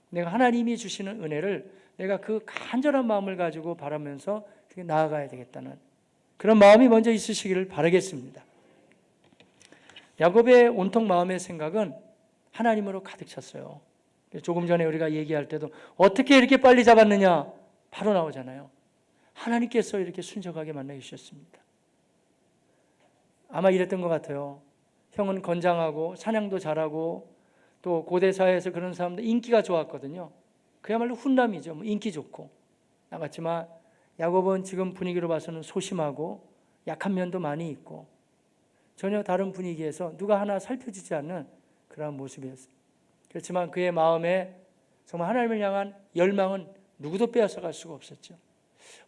[SPEAKER 1] 내가 하나님이 주시는 은혜를 내가 그 간절한 마음을 가지고 바라면서 나아가야 되겠다는 그런 마음이 먼저 있으시기를 바라겠습니다. 야곱의 온통 마음의 생각은 하나님으로 가득 찼어요. 조금 전에 우리가 얘기할 때도 어떻게 이렇게 빨리 잡았느냐 바로 나오잖아요. 하나님께서 이렇게 순적하게 만나 주셨습니다. 아마 이랬던 것 같아요. 형은 건장하고 사냥도 잘하고 또 고대 사회에서 그런 사람들 인기가 좋았거든요. 그야말로 훈남이죠. 인기 좋고 나갔지만 야곱은 지금 분위기로 봐서는 소심하고 약한 면도 많이 있고 전혀 다른 분위기에서 누가 하나 살펴주지 않는 그런 모습이었어요. 그렇지만 그의 마음에 정말 하나님을 향한 열망은 누구도 빼앗아갈 수가 없었죠.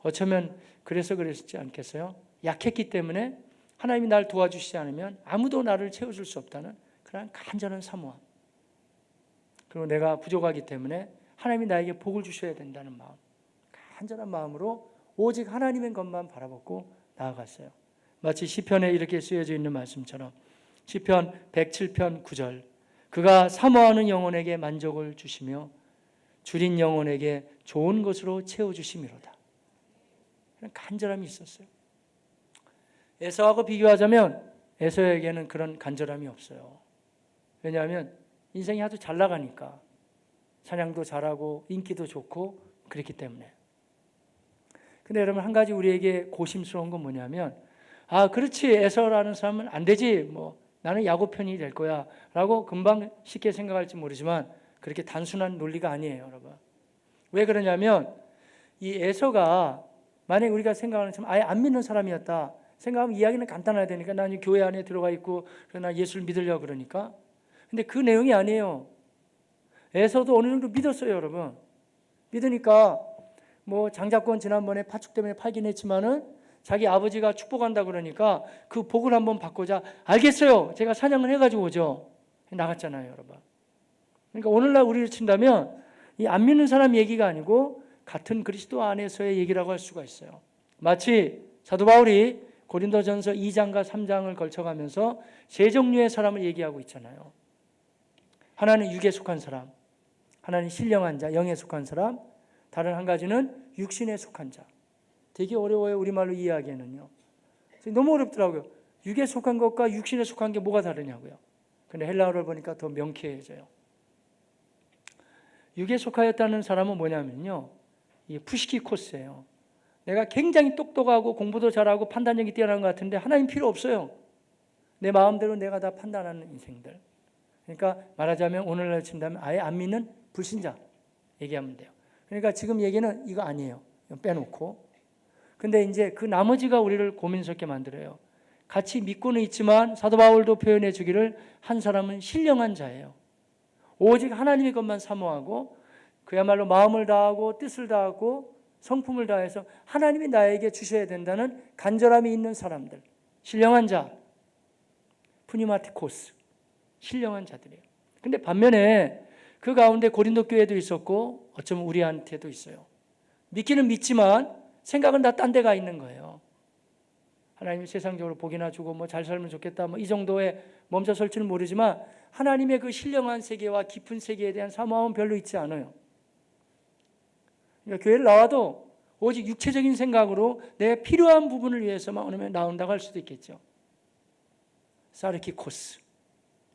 [SPEAKER 1] 어쩌면 그래서 그랬지 않겠어요? 약했기 때문에 하나님이 날 도와주시지 않으면 아무도 나를 채워줄 수 없다는 그런 간절한 사모함, 그리고 내가 부족하기 때문에 하나님이 나에게 복을 주셔야 된다는 마음, 간절한 마음으로 오직 하나님의 것만 바라보고 나아갔어요. 마치 시편에 이렇게 쓰여져 있는 말씀처럼 시편 107편 9절 그가 사모하는 영혼에게 만족을 주시며 줄인 영혼에게 좋은 것으로 채워주심이로다. 그런 간절함이 있었어요. 에서하고 비교하자면 에서에게는 그런 간절함이 없어요. 왜냐하면 인생이 하도 잘 나가니까 사냥도 잘하고 인기도 좋고 그렇기 때문에. 근데 여러분 한 가지 우리에게 고심스러운 건 뭐냐면 그렇지 에서라는 사람은 안 되지 뭐 나는 야곱 편이 될 거야 라고 금방 쉽게 생각할지 모르지만 그렇게 단순한 논리가 아니에요, 여러분. 왜 그러냐면 이 에서가 만약에 우리가 생각하는 것처럼 아예 안 믿는 사람이었다 생각하면 이야기는 간단해야 되니까 나는 교회 안에 들어가 있고 나 예수를 믿으려고 그러니까. 근데 그 내용이 아니에요. 에서도 어느 정도 믿었어요, 여러분. 믿으니까 뭐 장자권 지난번에 파축 때문에 팔긴 했지만은 자기 아버지가 축복한다 그러니까 그 복을 한번 받고자 알겠어요. 제가 사냥을 해가지고 오죠. 나갔잖아요, 여러분. 그러니까 오늘날 우리를 친다면 이 안 믿는 사람 얘기가 아니고 같은 그리스도 안에서의 얘기라고 할 수가 있어요. 마치 사도 바울이 고린도전서 2장과 3장을 걸쳐가면서 세 종류의 사람을 얘기하고 있잖아요. 하나는 육에 속한 사람, 하나는 신령한 자, 영에 속한 사람, 다른 한 가지는 육신에 속한 자. 되게 어려워요, 우리말로 이해하기에는요. 너무 어렵더라고요. 육에 속한 것과 육신에 속한 게 뭐가 다르냐고요. 근데 헬라어를 보니까 더 명쾌해져요. 육에 속하였다는 사람은 뭐냐면요, 이 푸시키코스예요. 내가 굉장히 똑똑하고 공부도 잘하고 판단력이 뛰어난 것 같은데 하나님 필요 없어요. 내 마음대로 내가 다 판단하는 인생들. 그러니까 말하자면 오늘날 친다면 아예 안 믿는 불신자 얘기하면 돼요. 그러니까 지금 얘기는 이거 아니에요. 빼놓고. 근데 이제 그 나머지가 우리를 고민스럽게 만들어요. 같이 믿고는 있지만 사도 바울도 표현해 주기를 한 사람은 신령한 자예요. 오직 하나님의 것만 사모하고 그야말로 마음을 다하고 뜻을 다하고 성품을 다해서 하나님이 나에게 주셔야 된다는 간절함이 있는 사람들. 신령한 자. 푸니마티코스. 신령한 자들이에요. 근데 반면에 그 가운데 고린도 교회도 있었고 어쩌면 우리한테도 있어요. 믿기는 믿지만 생각은 다 딴 데가 있는 거예요. 하나님이 세상적으로 복이나 주고 뭐 잘 살면 좋겠다 뭐 이 정도에 멈춰설지는 모르지만 하나님의 그 신령한 세계와 깊은 세계에 대한 사모함은 별로 있지 않아요. 그러니까 교회를 나와도 오직 육체적인 생각으로 내 필요한 부분을 위해서만 오면 나온다고 할 수도 있겠죠. 사르키코스.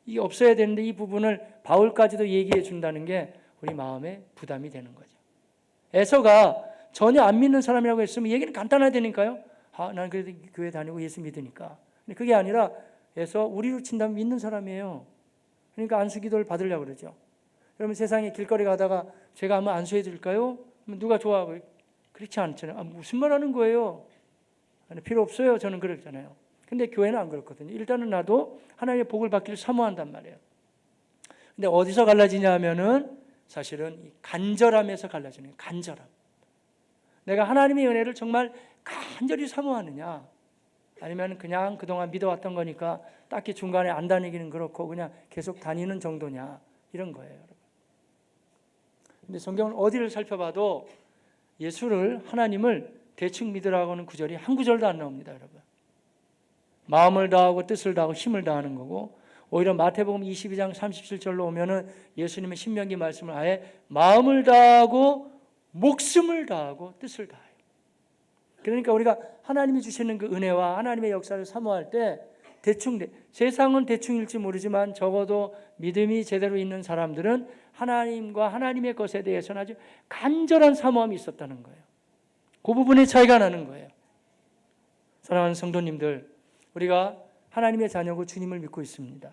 [SPEAKER 1] 이게 없어야 되는데 이 부분을 바울까지도 얘기해 준다는 게 우리 마음에 부담이 되는 거죠. 에서가 전혀 안 믿는 사람이라고 했으면 얘기는 간단하다니까요. 나는 그래도 교회 다니고 예수 믿으니까. 근데 그게 아니라 에서 우리로 친다면 믿는 사람이에요. 그러니까 안수기도를 받으려고 그러죠. 여러분 세상에 길거리 가다가 제가 한번 안수해 드릴까요? 누가 좋아하고 그렇지 않잖아요. 무슨 말 하는 거예요? 필요 없어요. 저는 그랬잖아요. 근데 교회는 안 그렇거든요. 일단은 나도 하나님의 복을 받기를 사모한단 말이에요. 근데 어디서 갈라지냐 하면은 사실은 이 간절함에서 갈라지는 거예요. 간절함. 내가 하나님의 은혜를 정말 간절히 사모하느냐 아니면 그냥 그동안 믿어왔던 거니까 딱히 중간에 안 다니기는 그렇고 그냥 계속 다니는 정도냐 이런 거예요, 여러분. 근데 성경을 어디를 살펴봐도 예수를 하나님을 대충 믿으라고 하는 구절이 한 구절도 안 나옵니다, 여러분. 마음을 다하고 뜻을 다하고 힘을 다하는 거고 오히려 마태복음 22장 37절로 오면은 예수님의 신명기 말씀을 아예 마음을 다하고 목숨을 다하고 뜻을 다해요. 그러니까 우리가 하나님이 주시는 그 은혜와 하나님의 역사를 사모할 때 대충 세상은 대충일지 모르지만 적어도 믿음이 제대로 있는 사람들은 하나님과 하나님의 것에 대해서는 아주 간절한 사모함이 있었다는 거예요. 그 부분의 차이가 나는 거예요. 사랑하는 성도님들, 우리가 하나님의 자녀고 주님을 믿고 있습니다.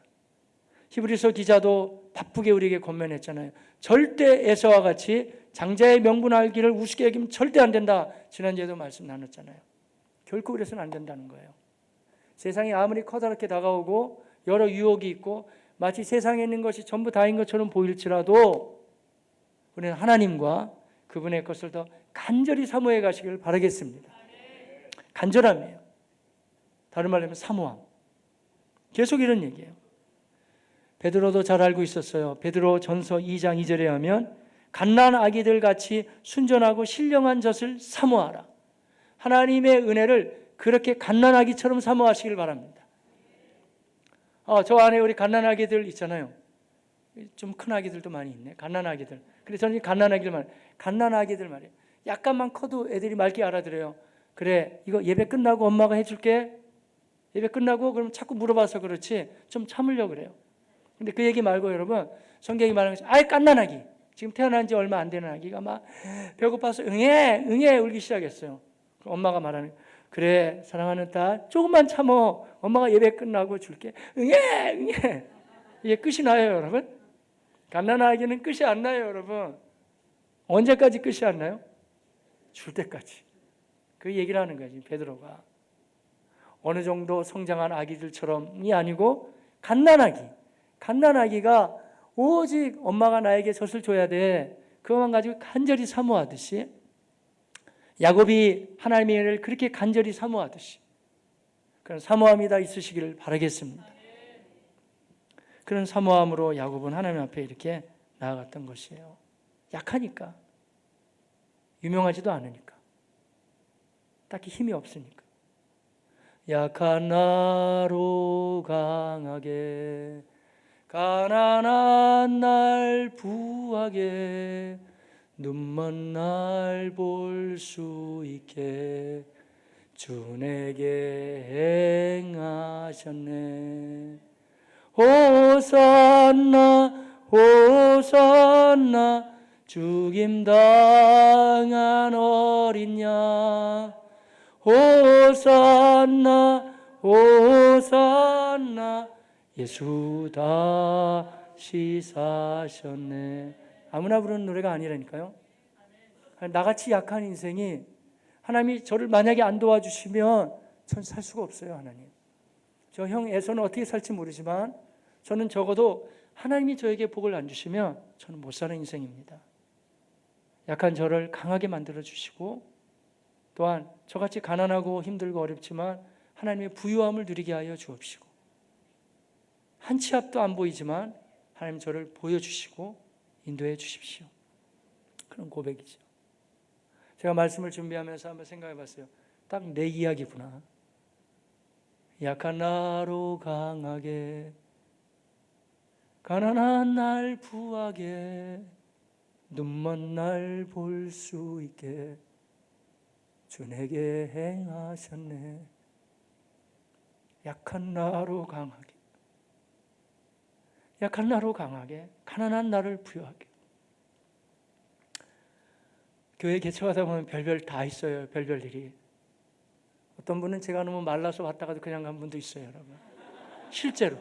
[SPEAKER 1] 히브리서 기자도 바쁘게 우리에게 권면했잖아요. 절대 에서와 같이 장자의 명분 알기를 우습게 여기면 절대 안 된다. 지난주에도 말씀 나눴잖아요. 결코 그래서는 안 된다는 거예요. 세상이 아무리 커다랗게 다가오고 여러 유혹이 있고 마치 세상에 있는 것이 전부 다인 것처럼 보일지라도 우리는 하나님과 그분의 것을 더 간절히 사모해 가시길 바라겠습니다. 간절함이에요. 다른 말로 하면 사모함. 계속 이런 얘기예요. 베드로도 잘 알고 있었어요. 베드로 전서 2장 2절에 하면 갓난 아기들 같이 순전하고 신령한 젖을 사모하라. 하나님의 은혜를 그렇게 갓난아기처럼 사모하시길 바랍니다. 저 안에 우리 갓난아기들 있잖아요. 좀 큰 아기들도 많이 있네. 갓난아기들. 그래서 저는 갓난아기들 말이에요. 약간만 커도 애들이 맑게 알아들어요. 그래, 이거 예배 끝나고 엄마가 해줄게. 예배 끝나고 그럼 자꾸 물어봐서 그렇지 좀 참으려고 그래요. 근데 그 얘기 말고 여러분, 성경이 말하는 것이 아이 갓난아기, 지금 태어난 지 얼마 안 되는 아기가 막 배고파서 응애 울기 시작했어요. 엄마가 말하는, 그래 사랑하는 딸 조금만 참어, 엄마가 예배 끝나고 줄게. 응애. 이게 끝이 나요 여러분? 갓난아기는 끝이 안 나요 여러분. 언제까지 끝이 안 나요? 줄 때까지. 그 얘기를 하는 거지 베드로가. 어느 정도 성장한 아기들처럼이 아니고 갓난아기가 오직 엄마가 나에게 젖을 줘야 돼, 그것만 가지고 간절히 사모하듯이, 야곱이 하나님의 은혜를 그렇게 간절히 사모하듯이 그런 사모함이 다 있으시기를 바라겠습니다. 그런 사모함으로 야곱은 하나님 앞에 이렇게 나아갔던 것이에요. 약하니까, 유명하지도 않으니까, 딱히 힘이 없으니까. 약한 나로 강하게, 가난한 날 부하게, 눈먼 날 볼 수 있게 주 내게 행하셨네. 호산나 호산나 죽임당한 어린 양, 호산나 호산나 예수 다시 사셨네. 아무나 부르는 노래가 아니라니까요. 나같이 약한 인생이, 하나님이 저를 만약에 안 도와주시면 전 살 수가 없어요. 하나님, 저 형 에서는 어떻게 살지 모르지만 저는 적어도 하나님이 저에게 복을 안 주시면 저는 못 사는 인생입니다. 약한 저를 강하게 만들어 주시고, 또한 저같이 가난하고 힘들고 어렵지만 하나님의 부유함을 누리게 하여 주옵시고, 한 치 앞도 안 보이지만 하나님 저를 보여주시고 인도해 주십시오. 그런 고백이죠. 제가 말씀을 준비하면서 한번 생각해 봤어요. 딱 내 이야기구나. 약한 나로 강하게, 가난한 날 부하게, 눈먼 날 볼 수 있게 주 내게 행하셨네. 약한 나로 강하게, 약한 나로 강하게, 가난한 나를 부유하게. 교회 개척하다 보면 별별 다 있어요. 별별 일이. 어떤 분은 제가 너무 말라서 왔다가도 그냥 간 분도 있어요 여러분. 실제로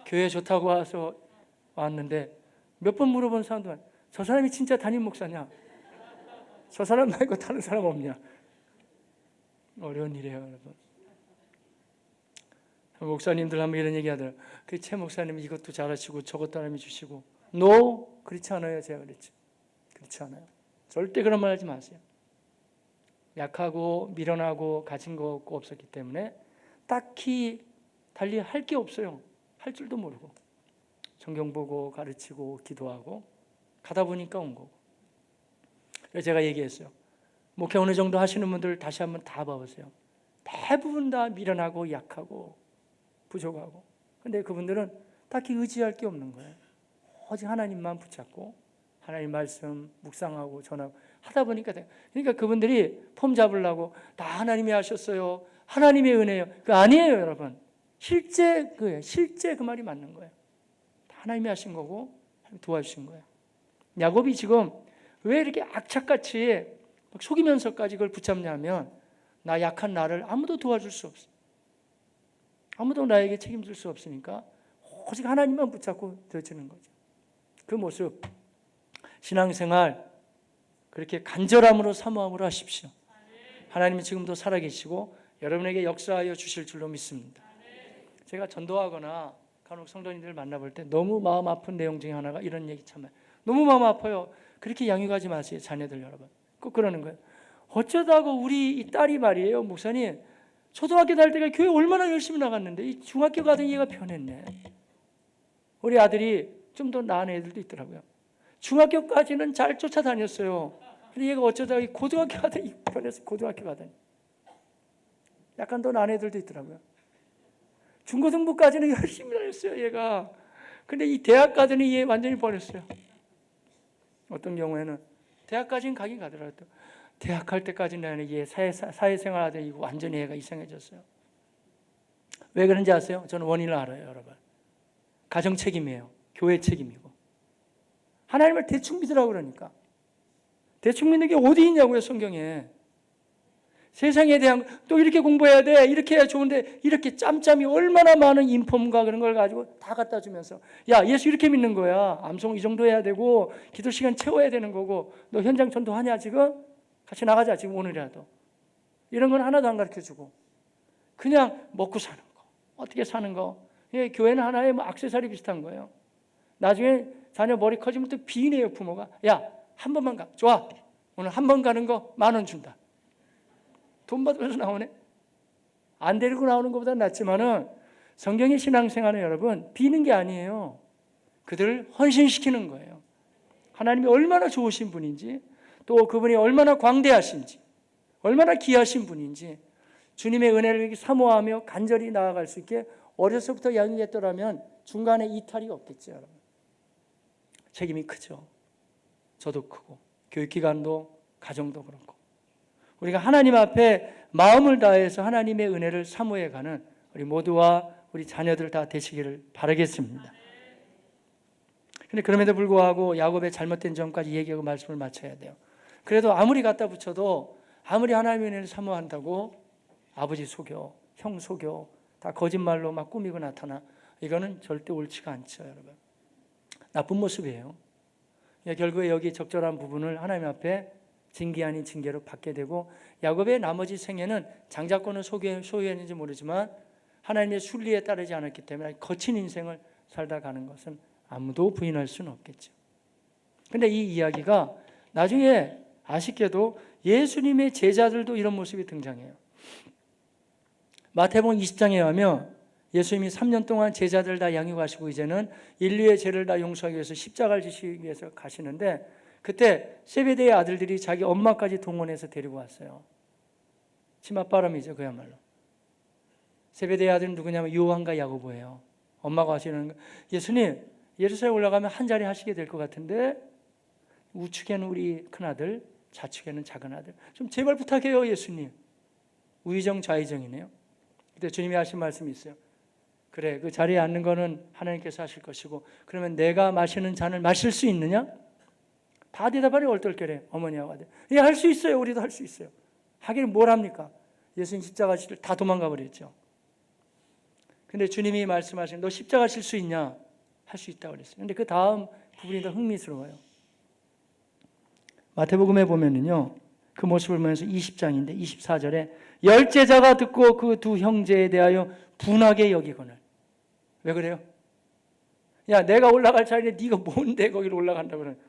[SPEAKER 1] 교회 좋다고 와서 왔는데 몇 번 물어본 사람도 많아요. 저 사람이 진짜 담임 목사냐? 저 사람 말고 다른 사람 없냐? 어려운 일이에요 여러분. 목사님들 하면 이런 얘기 하더라고요. 그 최 목사님이 이것도 잘하시고 저것도 하나님이 주시고. 노, 그렇지 않아요. 제가 그랬죠. 그렇지 않아요. 절대 그런 말 하지 마세요. 약하고 미련하고 가진 거 없고 없었기 때문에 딱히 달리 할 게 없어요. 할 줄도 모르고 성경 보고 가르치고 기도하고 가다 보니까 온 거고. 그래서 제가 얘기했어요. 목회 어느 정도 하시는 분들 다시 한번 다 봐보세요. 대부분 다 미련하고 약하고 부족하고. 근데 그분들은 딱히 의지할 게 없는 거예요. 오직 하나님만 붙잡고 하나님 말씀 묵상하고 전하고 하다 보니까 돼요. 그러니까 그분들이 폼 잡으려고 다 하나님이 하셨어요, 하나님의 은혜예요, 그 아니에요 여러분. 실제 그예요. 실제 그 말이 맞는 거예요. 다 하나님이 하신 거고 도와주신 거예요. 야곱이 지금 왜 이렇게 악착같이 속이면서까지 그걸 붙잡냐면, 나 약한 나를 아무도 도와줄 수 없어. 아무도 나에게 책임질 수 없으니까 오직 하나님만 붙잡고 들어주는 거죠. 그 모습, 신앙생활 그렇게 간절함으로 사모함으로 하십시오. 하나님이 지금도 살아계시고 여러분에게 역사하여 주실 줄로 믿습니다. 제가 전도하거나 간혹 성도님들 만나볼 때 너무 마음 아픈 내용 중에 하나가 이런 얘기 참, 너무 마음 아파요. 그렇게 양육하지 마세요. 자녀들 여러분. 꼭 그러는 거예요. 어쩌다가 우리 이 딸이 말이에요, 목사님, 초등학교 다닐 때가 교회 얼마나 열심히 나갔는데 이 중학교 가더니 얘가 변했네. 우리 아들이 좀 더 나은 애들도 있더라고요. 중학교까지는 잘 쫓아다녔어요. 근데 얘가 어쩌다가 고등학교 가더니 변해서 고등학교 가더니 약간 더 난 애들도 있더라고요. 중고등부까지는 열심히 다녔어요, 얘가. 근데 이 대학까지는 얘 완전히 버렸어요. 어떤 경우에는 대학까지는 가긴 가더라고요. 대학 갈 때까지는 얘 사회생활 하더니 완전히 얘가 이상해졌어요. 왜 그런지 아세요? 저는 원인을 알아요, 여러분. 가정 책임이에요. 교회 책임이고. 하나님을 대충 믿으라고 그러니까. 대충 믿는 게 어디 있냐고요, 성경에. 세상에 대한, 또 이렇게 공부해야 돼, 이렇게 해야 좋은데, 이렇게 짬짬이 얼마나 많은 인폼과 그런 걸 가지고 다 갖다 주면서, 야, 예수 이렇게 믿는 거야. 암송 이 정도 해야 되고, 기도 시간 채워야 되는 거고, 너 현장 전도하냐, 지금? 같이 나가자, 지금 오늘이라도. 이런 건 하나도 안 가르쳐 주고, 그냥 먹고 사는 거, 어떻게 사는 거. 예, 교회는 하나의 뭐 액세서리 비슷한 거예요. 나중에 자녀 머리 커지면 또 비내요, 부모가. 야, 한 번만 가. 좋아. 오늘 한 번 가는 거 10,000원 준다. 돈 받으면서 나오네. 안 데리고 나오는 것보다 낫지만은 성경의 신앙생활은 여러분 비는 게 아니에요. 그들을 헌신시키는 거예요. 하나님이 얼마나 좋으신 분인지, 또 그분이 얼마나 광대하신지, 얼마나 귀하신 분인지 주님의 은혜를 사모하며 간절히 나아갈 수 있게 어려서부터 양육했더라면 중간에 이탈이 없겠죠, 여러분. 책임이 크죠. 저도 크고 교육기관도 가정도 그렇고 우리가 하나님 앞에 마음을 다해서 하나님의 은혜를 사모해가는 우리 모두와 우리 자녀들 다 되시기를 바라겠습니다. 그런데 그럼에도 불구하고 야곱의 잘못된 점까지 얘기하고 말씀을 마쳐야 돼요. 그래도 아무리 갖다 붙여도 아무리 하나님의 은혜를 사모한다고 아버지 속여, 형 속여, 다 거짓말로 막 꾸미고 나타나, 이거는 절대 옳지가 않죠, 여러분. 나쁜 모습이에요. 결국에 여기 적절한 부분을 하나님 앞에 징계 아닌 징계로 받게 되고, 야곱의 나머지 생애는 장자권을 소유했는지 모르지만 하나님의 순리에 따르지 않았기 때문에 거친 인생을 살다 가는 것은 아무도 부인할 수는 없겠죠. 그런데 이 이야기가 나중에 아쉽게도 예수님의 제자들도 이런 모습이 등장해요. 마태복음 20장에 가면 예수님이 3년 동안 제자들 다 양육하시고 이제는 인류의 죄를 다 용서하기 위해서 십자가를 지시기 위해서 가시는데, 그때 세베대의 아들들이 자기 엄마까지 동원해서 데리고 왔어요. 치맛바람이죠, 그야말로. 세베대의 아들은 누구냐면 요한과 야고보예요. 엄마가 하시는 거, 예수님 예루살렘 올라가면 한 자리 하시게 될 것 같은데 우측에는 우리 큰아들, 좌측에는 작은아들, 좀 제발 부탁해요, 예수님. 우의정 좌의정이네요. 그때 주님이 하신 말씀이 있어요. 그래, 그 자리에 앉는 거는 하나님께서 하실 것이고, 그러면 내가 마시는 잔을 마실 수 있느냐? 다 대답하니 얼떨결에 어머니하고 아들, 예, 할 수 있어요. 우리도 할 수 있어요. 하기는 뭘 합니까? 예수님 십자가 질 다 도망가 버렸죠. 근데 주님이 말씀하시는, 너 십자가 질 수 있냐? 할 수 있다고 그랬어요. 근데 그 다음 부분이 더 흥미스러워요. 마태복음에 보면은요, 그 모습을 보면서 20장인데 24절에 열 제자가 듣고 그 두 형제에 대하여 분하게 여기거늘. 왜 그래요? 야, 내가 올라갈 자리에 네가 뭔데 거기로 올라간다고 그러는.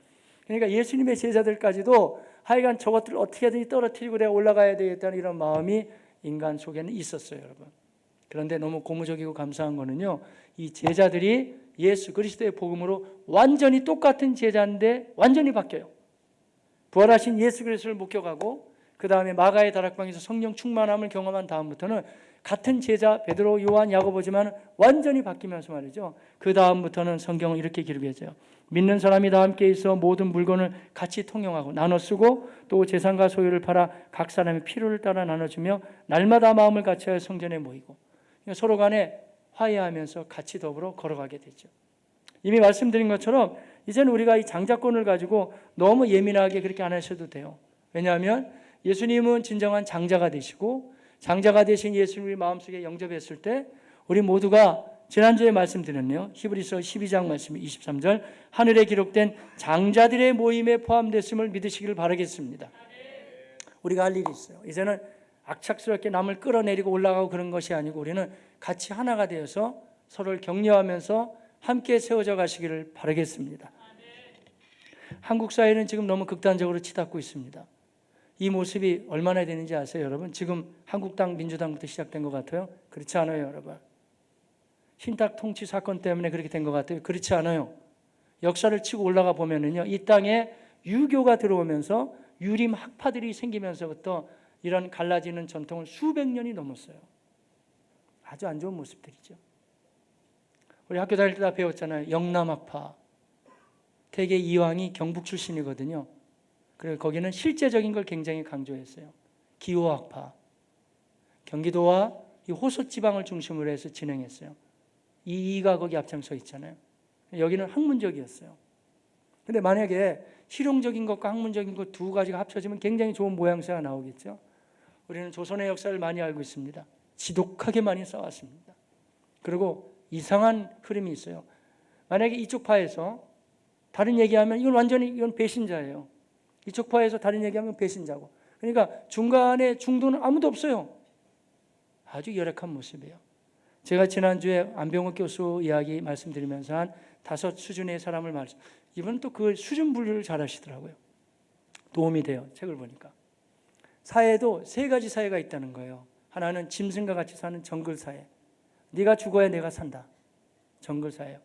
[SPEAKER 1] 그러니까 예수님의 제자들까지도 하여간 저것들을 어떻게든 떨어뜨리고 내가 올라가야 되겠다는 이런 마음이 인간 속에는 있었어요, 여러분. 그런데 너무 고무적이고 감사한 거는요, 이 제자들이 예수 그리스도의 복음으로 완전히 똑같은 제자인데 완전히 바뀌어요. 부활하신 예수 그리스도를 목격하고 그 다음에 마가의 다락방에서 성령 충만함을 경험한 다음부터는 같은 제자 베드로, 요한, 야고보지만 완전히 바뀌면서 말이죠. 그 다음부터는 성경은 이렇게 기록해져요. 믿는 사람이 다 함께 있어 모든 물건을 같이 통용하고 나눠 쓰고 또 재산과 소유를 팔아 각 사람의 필요를 따라 나눠주며 날마다 마음을 같이하여 성전에 모이고, 서로 간에 화해하면서 같이 더불어 걸어가게 되죠. 이미 말씀드린 것처럼 이제는 우리가 이 장자권을 가지고 너무 예민하게 그렇게 안 하셔도 돼요. 왜냐하면 예수님은 진정한 장자가 되시고, 장자가 되신 예수님을 마음속에 영접했을 때 우리 모두가 지난주에 말씀드렸네요. 히브리서 12장 말씀 23절, 하늘에 기록된 장자들의 모임에 포함됐음을 믿으시길 바라겠습니다. 우리가 할 일이 있어요. 이제는 악착스럽게 남을 끌어내리고 올라가고 그런 것이 아니고 우리는 같이 하나가 되어서 서로를 격려하면서 함께 세워져 가시기를 바라겠습니다. 한국 사회는 지금 너무 극단적으로 치닫고 있습니다. 이 모습이 얼마나 되는지 아세요, 여러분? 지금 한국당, 민주당부터 시작된 것 같아요? 그렇지 않아요, 여러분. 신탁 통치 사건 때문에 그렇게 된 것 같아요? 그렇지 않아요. 역사를 치고 올라가 보면은요, 이 땅에 유교가 들어오면서 유림 학파들이 생기면서부터 이런 갈라지는 전통은 수백 년이 넘었어요. 아주 안 좋은 모습들이죠. 우리 학교 다닐 때 다 배웠잖아요. 영남학파. 태계 이황이 경북 출신이거든요. 그래서 거기는 실제적인 걸 굉장히 강조했어요. 기호학파. 경기도와 이 호소 지방을 중심으로 해서 진행했어요. 이가 거기 앞장서 있잖아요. 여기는 학문적이었어요. 근데 만약에 실용적인 것과 학문적인 것 두 가지가 합쳐지면 굉장히 좋은 모양새가 나오겠죠. 우리는 조선의 역사를 많이 알고 있습니다. 지독하게 많이 싸웠습니다. 그리고 이상한 흐름이 있어요. 만약에 이쪽 파에서 다른 얘기하면 이건 배신자예요. 이쪽 파에서 다른 얘기하면 배신자고. 그러니까 중간에 중도는 아무도 없어요. 아주 열악한 모습이에요. 제가 지난주에 안병욱 교수 이야기 말씀드리면서 한 5 수준의 사람을 이분은 또 그 수준 분류를 잘 하시더라고요. 도움이 돼요. 책을 보니까. 사회도 3가지 사회가 있다는 거예요. 하나는 짐승과 같이 사는 정글 사회. 네가 죽어야 내가 산다. 정글 사회요.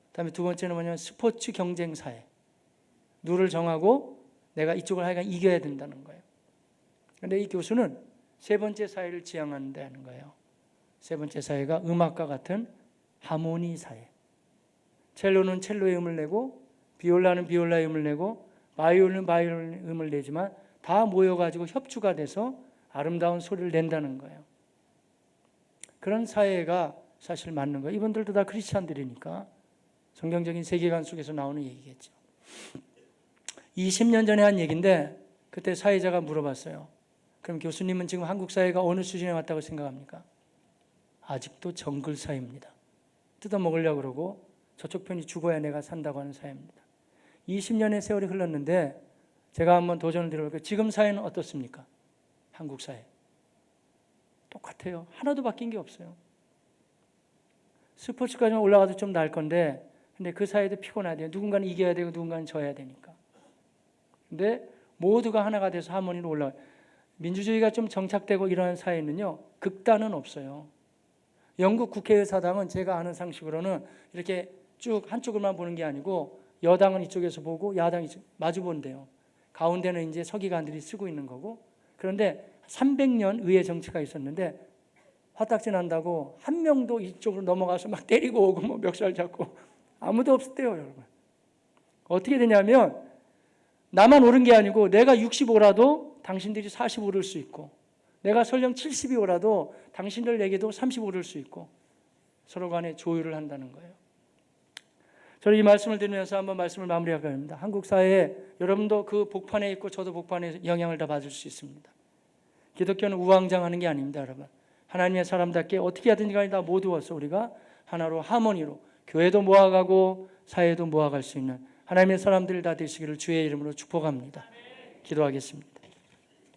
[SPEAKER 1] 그다음에 2번째는 뭐냐면 스포츠 경쟁 사회. 룰을 정하고 내가 이쪽을 하여간 이겨야 된다는 거예요. 그런데 이 교수는 3번째 사회를 지향한다는 거예요. 3번째 사회가 음악과 같은 하모니 사회. 첼로는 첼로의 음을 내고 비올라는 비올라의 음을 내고 바이올린은 바이올린의 음을 내지만 다 모여가지고 협주가 돼서 아름다운 소리를 낸다는 거예요. 그런 사회가 사실 맞는 거예요. 이분들도 다 크리스찬들이니까 성경적인 세계관 속에서 나오는 얘기겠죠. 20년 전에 한 얘기인데 그때 사회자가 물어봤어요. 그럼 교수님은 지금 한국 사회가 어느 수준에 왔다고 생각합니까? 아직도 정글 사회입니다. 뜯어먹으려고 그러고 저쪽 편이 죽어야 내가 산다고 하는 사회입니다. 20년의 세월이 흘렀는데 제가 한번 도전을 드려볼게요. 지금 사회는 어떻습니까? 한국 사회. 똑같아요. 하나도 바뀐 게 없어요. 스포츠까지만 올라가도 좀 나을 건데 근데 그 사회도 피곤하대요. 누군가는 이겨야 되고 누군가는 져야 되니까. 근데 모두가 하나가 돼서 하모니로 올라가요. 민주주의가 좀 정착되고 이러한 사회는요. 극단은 없어요. 영국 국회의사당은 제가 아는 상식으로는 이렇게 쭉 한쪽을만 보는 게 아니고 여당은 이쪽에서 보고 야당이 마주 본대요. 가운데는 이제 서기관들이 쓰고 있는 거고. 그런데 300년 의회 정치가 있었는데 화딱지 난다고 한 명도 이쪽으로 넘어가서 막 때리고 오고 뭐 멱살 잡고 아무도 없었대요, 여러분. 어떻게 되냐면 나만 옳은 게 아니고 내가 65라도 당신들이 40 오를 수 있고 내가 설령 70이 오라도 당신들에게도 30 오를 수 있고 서로 간에 조율을 한다는 거예요. 저는 이 말씀을 들으면서 한번 말씀을 마무리할까 합니다. 한국 사회에 여러분도 그 복판에 있고 저도 복판에 영향을 다 받을 수 있습니다. 기독교는 우왕좌왕하는 게 아닙니다, 여러분. 하나님의 사람답게 어떻게 하든지 간에 다 모두어서 우리가 하나로 하모니로 교회도 모아가고 사회도 모아갈 수 있는 하나님의 사람들 다 되시기를 주의 이름으로 축복합니다. 기도하겠습니다.